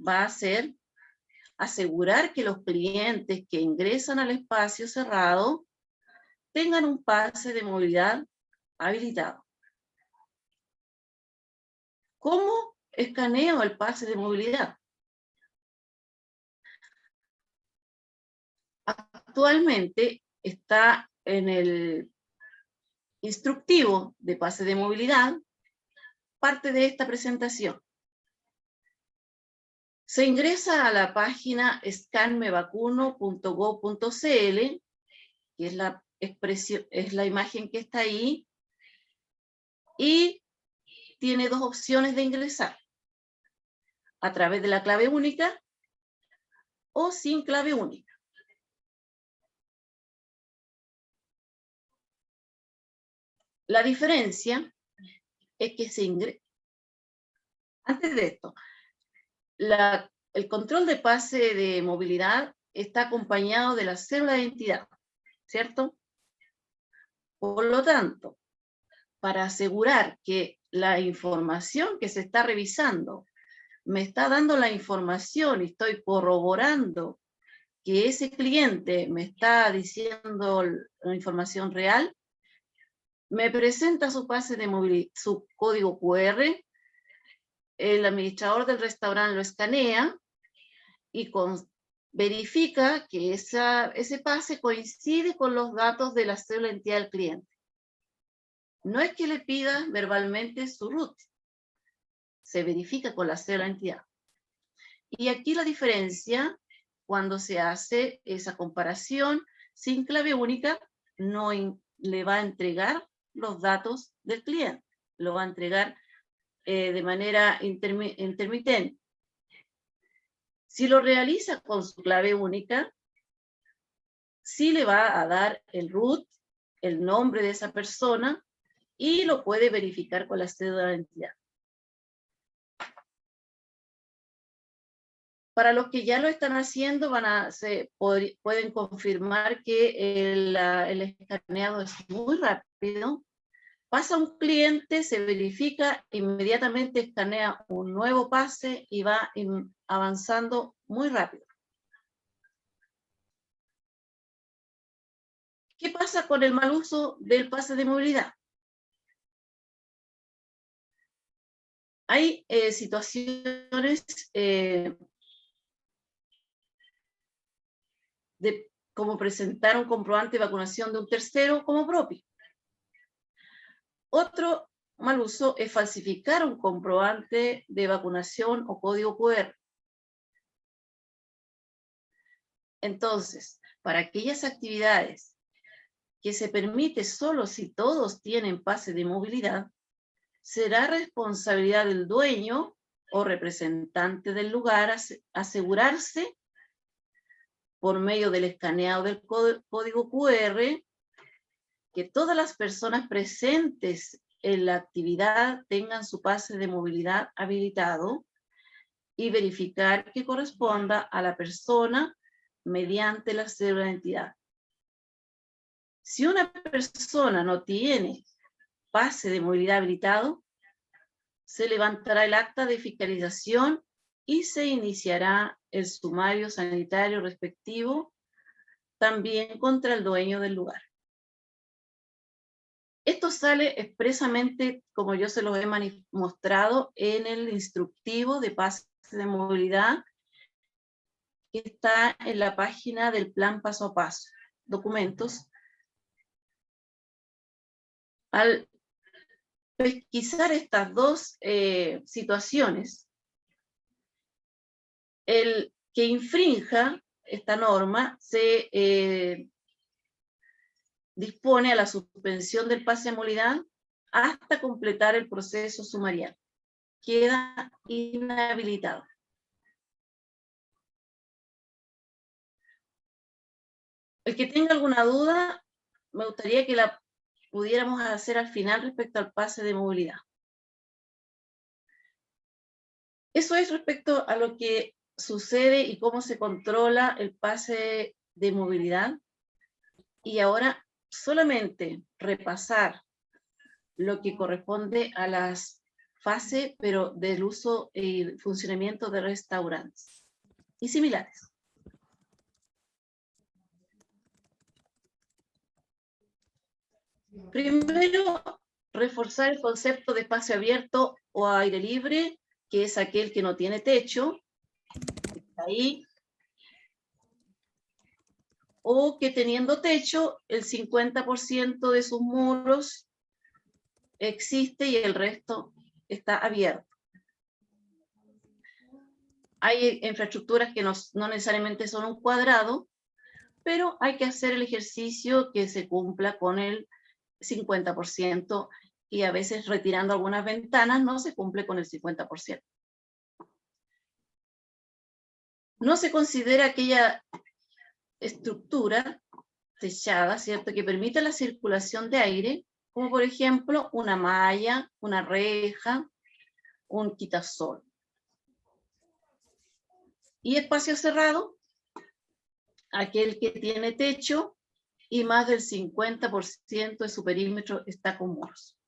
va a ser asegurar que los clientes que ingresan al espacio cerrado tengan un pase de movilidad habilitado. ¿Cómo escaneo el pase de movilidad? Actualmente está en el instructivo de pase de movilidad, parte de esta presentación. Se ingresa a la página scanmevacuno.gov.cl, que es la imagen que está ahí, y tiene dos opciones de ingresar: a través de la clave única o sin clave única. La diferencia es que se ingresa. Antes de esto, el control de pase de movilidad está acompañado de la cédula de identidad, ¿cierto? Por lo tanto, para asegurar que la información que se está revisando me está dando la información y estoy corroborando que ese cliente me está diciendo la información real, me presenta su pase de movilidad, su código QR, el administrador del restaurante lo escanea y verifica que ese pase coincide con los datos de la cédula de identidad del cliente. No es que le pida verbalmente su root, se verifica con la cédula de identidad. Y aquí la diferencia, cuando se hace esa comparación sin clave única, no le va a entregar los datos del cliente, lo va a entregar de manera intermitente. Si lo realiza con su clave única, sí le va a dar el root, el nombre de esa persona, y lo puede verificar con la cédula de identidad. Para los que ya lo están haciendo, pueden confirmar que el escaneado es muy rápido. Pasa un cliente, se verifica, inmediatamente escanea un nuevo pase y va avanzando muy rápido. ¿Qué pasa con el mal uso del pase de movilidad? Hay situaciones como presentar un comprobante de vacunación de un tercero como propio. Otro mal uso es falsificar un comprobante de vacunación o código QR. Entonces, para aquellas actividades que se permite solo si todos tienen pase de movilidad, será responsabilidad del dueño o representante del lugar asegurarse por medio del escaneado del código QR que todas las personas presentes en la actividad tengan su pase de movilidad habilitado y verificar que corresponda a la persona mediante la cédula de identidad. Si una persona no tiene pase de movilidad habilitado, se levantará el acta de fiscalización y se iniciará el sumario sanitario respectivo, también contra el dueño del lugar. Esto sale expresamente, como yo se los he mostrado, en el instructivo de pase de movilidad que está en la página del plan paso a paso, documentos. Al pesquisar estas dos situaciones, el que infrinja esta norma se dispone a la suspensión del pase de movilidad hasta completar el proceso sumarial. Queda inhabilitado. El que tenga alguna duda, me gustaría que la pudiéramos hacer al final respecto al pase de movilidad. Eso es respecto a lo que sucede y cómo se controla el pase de movilidad. Y ahora solamente repasar lo que corresponde a las fases, pero del uso y funcionamiento de restaurantes y similares. Primero, reforzar el concepto de espacio abierto o aire libre, que es aquel que no tiene techo, está ahí, o que teniendo techo, el 50% de sus muros existe y el resto está abierto. Hay infraestructuras que no necesariamente son un cuadrado, pero hay que hacer el ejercicio que se cumpla con el 50% y a veces retirando algunas ventanas no se cumple con el 50%. no se considera aquella estructura techada, ¿cierto?, que permita la circulación de aire, como por ejemplo una malla, una reja, un quitasol. Y espacio cerrado, aquel que tiene techo y más del 50% de su perímetro está con muros.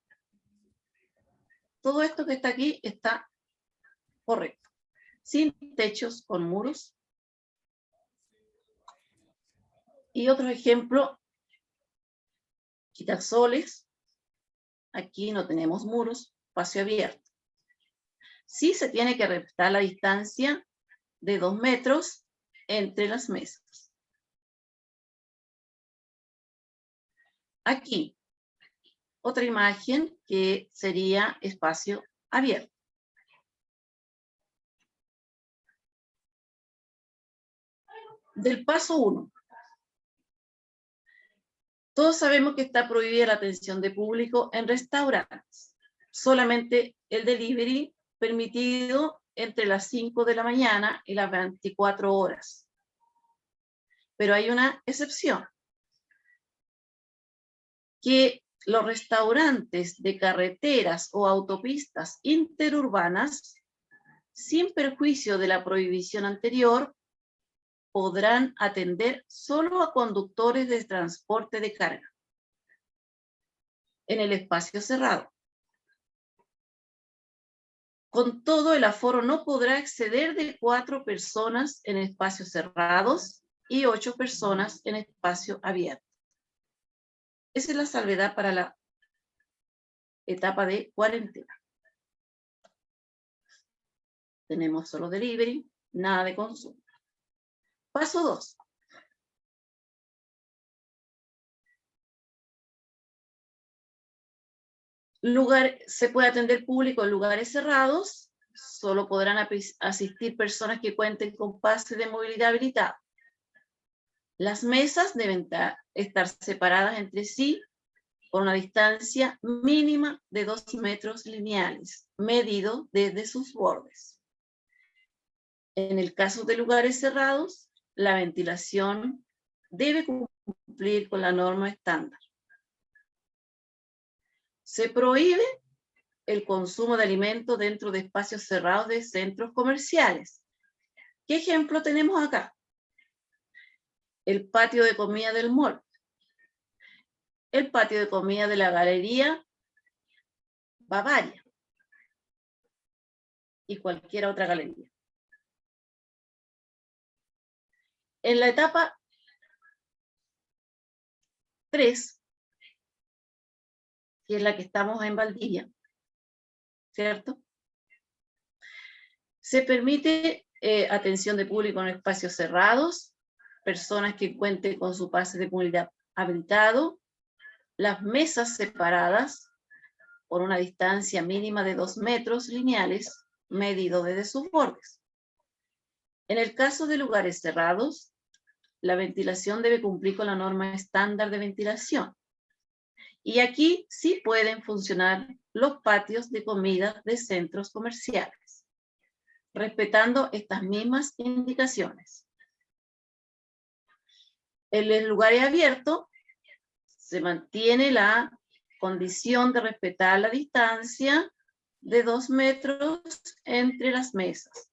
Todo esto que está aquí está correcto. Sin techos, con muros. Y otro ejemplo, quitasoles. Aquí no tenemos muros, espacio abierto. Sí se tiene que respetar la distancia de 2 metros entre las mesas. Aquí, otra imagen que sería espacio abierto. Del paso 1. Todos sabemos que está prohibida la atención de público en restaurantes. Solamente el delivery permitido entre las 5 de la mañana y las 24 horas. Pero hay una excepción. Que los restaurantes de carreteras o autopistas interurbanas, sin perjuicio de la prohibición anterior, podrán atender solo a conductores de transporte de carga en el espacio cerrado. Con todo, el aforo no podrá exceder de 4 personas en espacios cerrados y 8 personas en espacio abierto. Esa es la salvedad para la etapa de cuarentena. Tenemos solo delivery, nada de consumo. Paso 2. Se puede atender público en lugares cerrados. Solo podrán asistir personas que cuenten con pase de movilidad habilitado. Las mesas deben estar separadas entre sí por una distancia mínima de 2 metros lineales, medido desde sus bordes. En el caso de lugares cerrados, la ventilación debe cumplir con la norma estándar. Se prohíbe el consumo de alimentos dentro de espacios cerrados de centros comerciales. ¿Qué ejemplo tenemos acá? El patio de comida del mall. El patio de comida de la galería Bavaria. Y cualquier otra galería. En la etapa 3, que es la que estamos en Valdivia, ¿cierto? Se permite atención de público en espacios cerrados, personas que cuenten con su pase de movilidad habilitado, las mesas separadas por una distancia mínima de 2 metros lineales, medido desde sus bordes. En el caso de lugares cerrados, la ventilación debe cumplir con la norma estándar de ventilación. Y aquí sí pueden funcionar los patios de comida de centros comerciales, respetando estas mismas indicaciones. En el lugar abierto se mantiene la condición de respetar la distancia de 2 metros entre las mesas.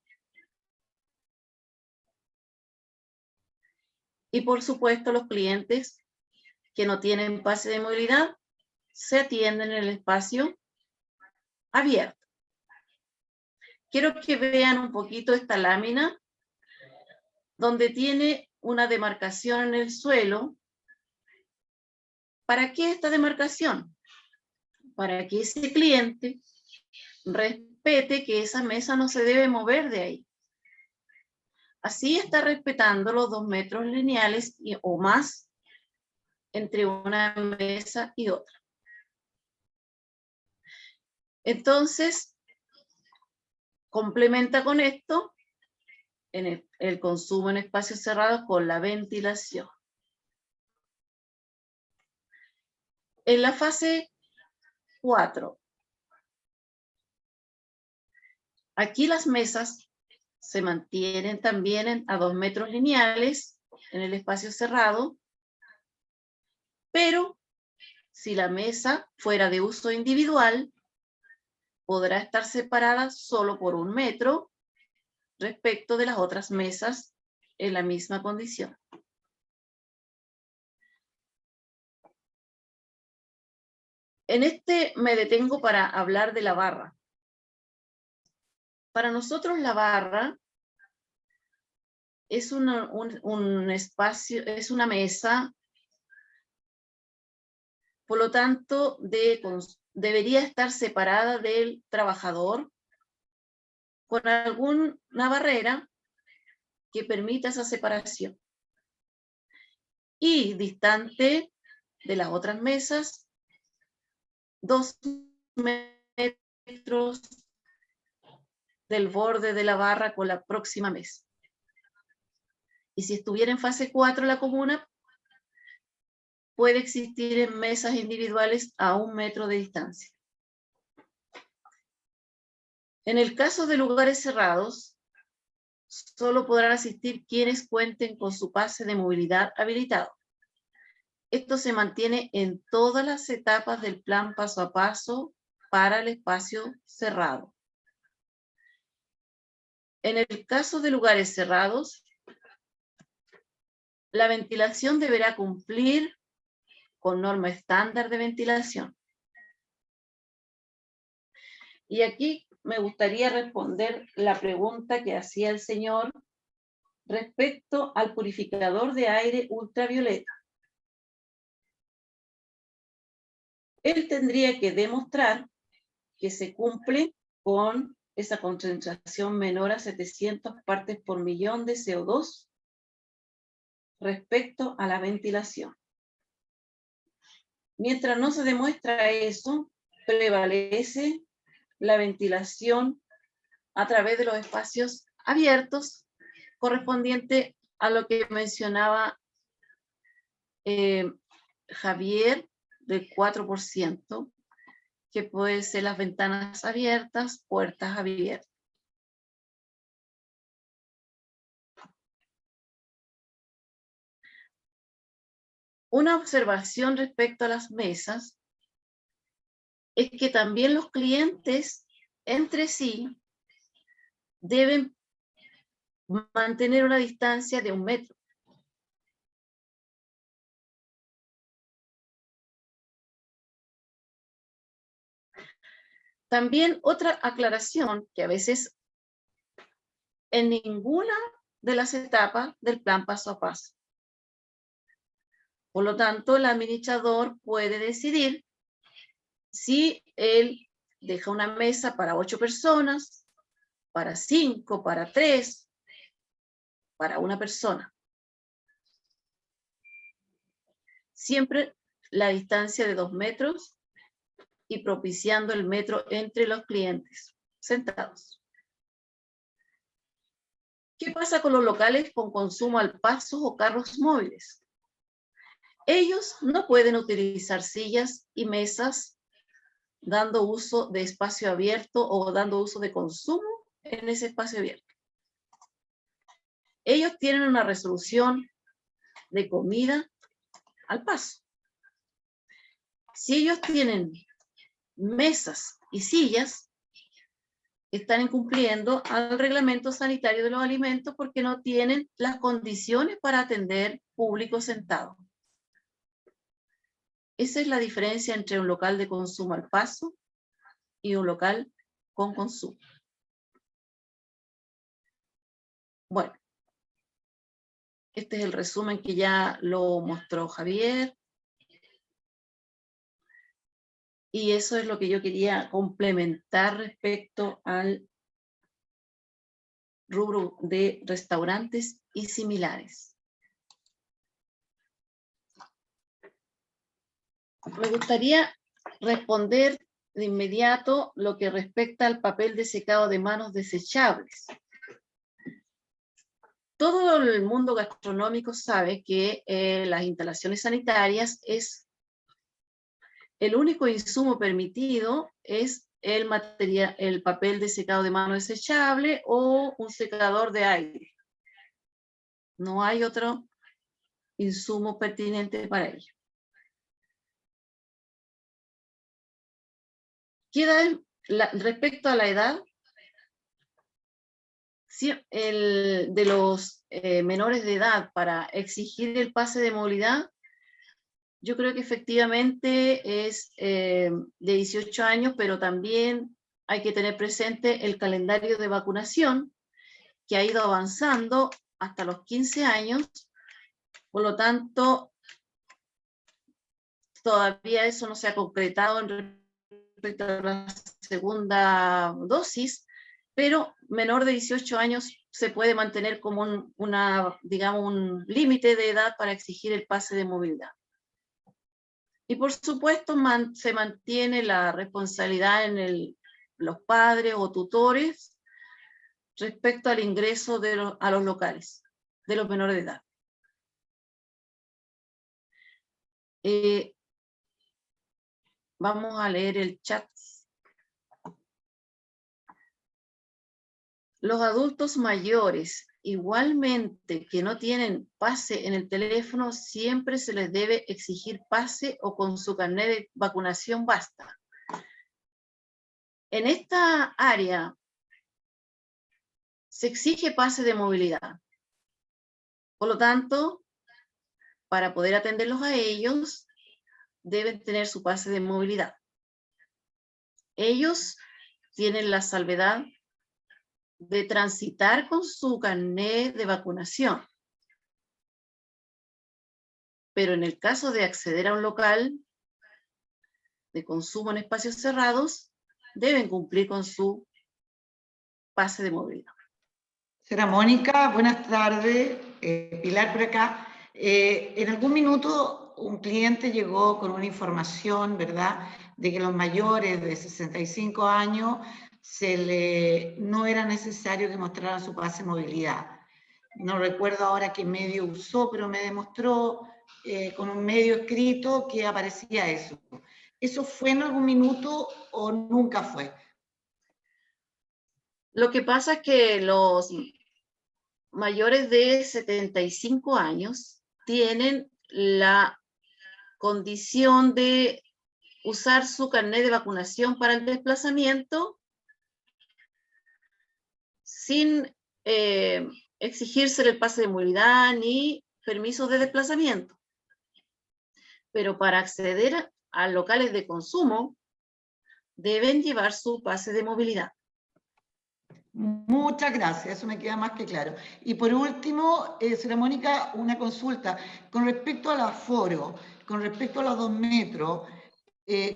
Y por supuesto, los clientes que no tienen pase de movilidad se atienden en el espacio abierto. Quiero que vean un poquito esta lámina, donde tiene una demarcación en el suelo. ¿Para qué esta demarcación? Para que ese cliente respete que esa mesa no se debe mover de ahí. Así está respetando los 2 metros lineales o más entre una mesa y otra. Entonces, complementa con esto en el consumo en espacios cerrados con la ventilación. En la fase 4, aquí las mesas se mantienen también a 2 metros lineales en el espacio cerrado, pero si la mesa fuera de uso individual, podrá estar separada solo por 1 metro respecto de las otras mesas en la misma condición. En este me detengo para hablar de la barra. Para nosotros la barra es un espacio, es una mesa, por lo tanto debería estar separada del trabajador con alguna barrera que permita esa separación. Y distante de las otras mesas, 2 metros del borde de la barra con la próxima mesa. Y si estuviera en fase 4 la comuna, puede existir en mesas individuales a 1 metro de distancia. En el caso de lugares cerrados, solo podrán asistir quienes cuenten con su pase de movilidad habilitado. Esto se mantiene en todas las etapas del plan paso a paso para el espacio cerrado. En el caso de lugares cerrados, la ventilación deberá cumplir con norma estándar de ventilación. Y aquí me gustaría responder la pregunta que hacía el señor respecto al purificador de aire ultravioleta. Él tendría que demostrar que se cumple con esa concentración menor a 700 partes por millón de CO2 respecto a la ventilación. Mientras no se demuestra eso, prevalece la ventilación a través de los espacios abiertos, correspondiente a lo que mencionaba Javier, del 4%, que puede ser las ventanas abiertas, puertas abiertas. Una observación respecto a las mesas es que también los clientes entre sí deben mantener una distancia de 1 metro. También otra aclaración, que a veces en ninguna de las etapas del plan paso a paso. Por lo tanto, el administrador puede decidir si él deja una mesa para 8 personas, para 5, para 3, para 1 persona. Siempre la distancia de 2 metros y propiciando el metro entre los clientes sentados. ¿Qué pasa con los locales con consumo al paso o carros móviles? Ellos no pueden utilizar sillas y mesas dando uso de espacio abierto o dando uso de consumo en ese espacio abierto. Ellos tienen una resolución de comida al paso. Si ellos tienen mesas y sillas, están incumpliendo al reglamento sanitario de los alimentos porque no tienen las condiciones para atender público sentado. Esa es la diferencia entre un local de consumo al paso y un local con consumo. Bueno, este es el resumen que ya lo mostró Javier. Y eso es lo que yo quería complementar respecto al rubro de restaurantes y similares. Me gustaría responder de inmediato lo que respecta al papel de secado de manos desechables. Todo el mundo gastronómico sabe que las instalaciones sanitarias es el único insumo permitido es el papel de secado de mano desechable o un secador de aire. No hay otro insumo pertinente para ello. Respecto a la edad, de los menores de edad para exigir el pase de movilidad, yo creo que efectivamente es de 18 años, pero también hay que tener presente el calendario de vacunación que ha ido avanzando hasta los 15 años, por lo tanto, todavía eso no se ha concretado en respecto a la segunda dosis, pero menor de 18 años se puede mantener como digamos, un límite de edad para exigir el pase de movilidad. Y por supuesto se mantiene la responsabilidad en los padres o tutores respecto al ingreso a los locales de los menores de edad. Vamos a leer el chat. Los adultos mayores, igualmente que no tienen pase en el teléfono, siempre se les debe exigir pase o con su carnet de vacunación basta. En esta área se exige pase de movilidad. Por lo tanto, para poder atenderlos a ellos, deben tener su pase de movilidad. Ellos tienen la salvedad de transitar con su carnet de vacunación. Pero en el caso de acceder a un local de consumo en espacios cerrados, deben cumplir con su pase de movilidad. Señora Mónica, buenas tardes. Pilar por acá. En algún minuto un cliente llegó con una información, ¿verdad?, de que los mayores de 65 años no era necesario que mostraran su pase de movilidad. No recuerdo ahora qué medio usó, pero me demostró con un medio escrito que aparecía eso. ¿Eso fue en algún minuto o nunca fue? Lo que pasa es que los mayores de 75 años tienen la condición de usar su carnet de vacunación para el desplazamiento sin exigirse el pase de movilidad ni permisos de desplazamiento. Pero para acceder a locales de consumo deben llevar su pase de movilidad. Muchas gracias, eso me queda más que claro. Y por último, señora Mónica, una consulta. Con respecto al aforo, con respecto a los 2 metros,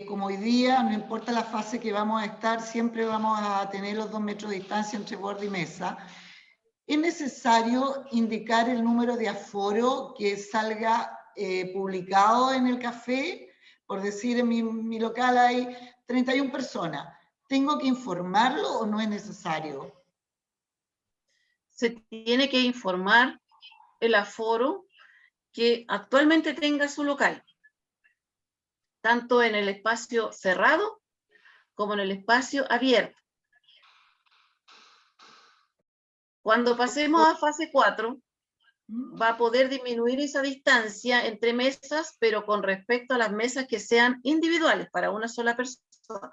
como hoy día, no importa la fase que vamos a estar, siempre vamos a tener los 2 metros de distancia entre borde y mesa. ¿Es necesario indicar el número de aforo que salga publicado en el café? Por decir, en mi local hay 31 personas. ¿Tengo que informarlo o no es necesario? Se tiene que informar el aforo que actualmente tenga su local, tanto en el espacio cerrado como en el espacio abierto. Cuando pasemos a fase 4, va a poder disminuir esa distancia entre mesas, pero con respecto a las mesas que sean individuales para una sola persona.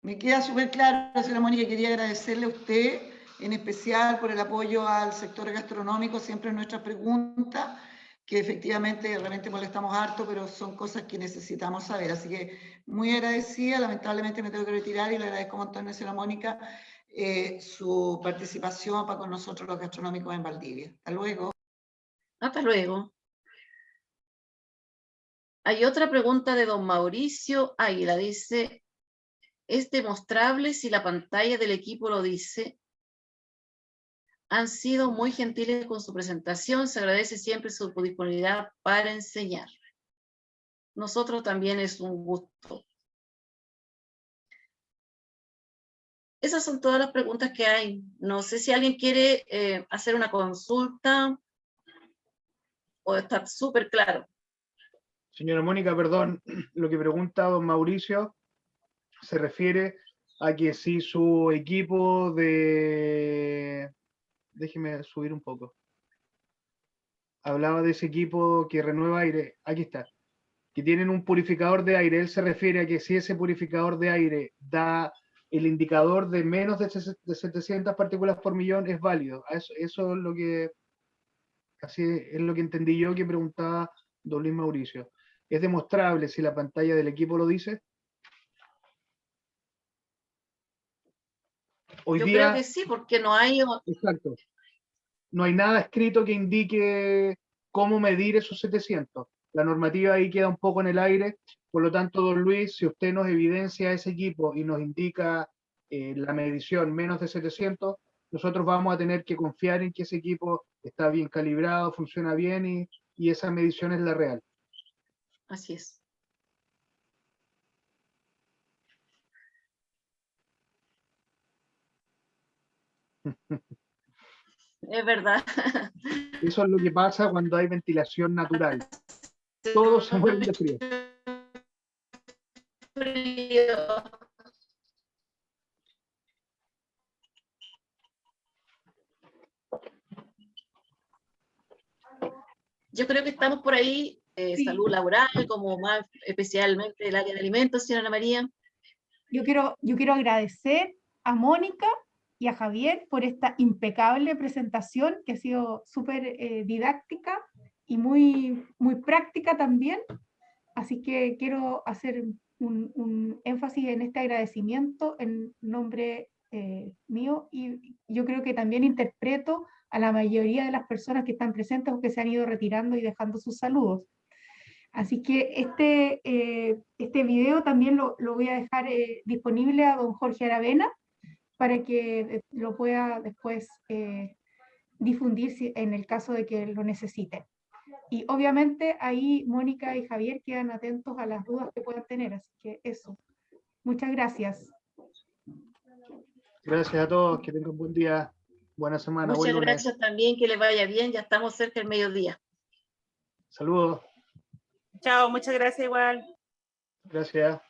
Me queda súper claro, señora Mónica, quería agradecerle a usted, en especial por el apoyo al sector gastronómico, siempre en nuestras preguntas, que efectivamente realmente molestamos harto, pero son cosas que necesitamos saber. Así que muy agradecida, lamentablemente me tengo que retirar y le agradezco un montón a señora Mónica su participación para con nosotros los gastronómicos en Valdivia. Hasta luego. Hasta luego. Hay otra pregunta de don Mauricio Águila, dice: ¿es demostrable si la pantalla del equipo lo dice? Han sido muy gentiles con su presentación, se agradece siempre su disponibilidad para enseñar. Nosotros también es un gusto. Esas son todas las preguntas que hay. No sé si alguien quiere hacer una consulta o está súper claro. Señora Mónica, perdón, lo que pregunta don Mauricio se refiere a que si su equipo de... Déjeme subir un poco. Hablaba de ese equipo que renueva aire. Aquí está. Que tienen un purificador de aire. Él se refiere a que si ese purificador de aire da el indicador de menos de 700 partículas por millón, es válido. Eso es lo que... Así es lo que entendí yo que preguntaba don Luis Mauricio. ¿Es demostrable si la pantalla del equipo lo dice? Hoy Yo día, creo que sí, porque no hay... exacto, no hay nada escrito que indique cómo medir esos 700. La normativa ahí queda un poco en el aire. Por lo tanto, don Luis, si usted nos evidencia ese equipo y nos indica la medición menos de 700, nosotros vamos a tener que confiar en que ese equipo está bien calibrado, funciona bien y esa medición es la real. Así es. Es verdad. Eso es lo que pasa cuando hay ventilación natural. Todos se mueren de frío. Yo creo que estamos por ahí, Sí. salud laboral, como más especialmente el área de alimentos, señora Ana María. Yo quiero agradecer a Mónica y a Javier por esta impecable presentación que ha sido súper didáctica y muy, muy práctica también. Así que quiero hacer un énfasis en este agradecimiento en nombre mío, y yo creo que también interpreto a la mayoría de las personas que están presentes o que se han ido retirando y dejando sus saludos. Así que este video también lo voy a dejar disponible a don Jorge Aravena para que lo pueda después difundir en el caso de que lo necesite. Y obviamente ahí Mónica y Javier quedan atentos a las dudas que puedan tener. Así que eso. Muchas gracias. Gracias a todos, que tengan un buen día, buena semana, buen Muchas lunes. gracias también, que les vaya bien, ya estamos cerca del mediodía. Saludos. Chao, muchas gracias igual. Gracias.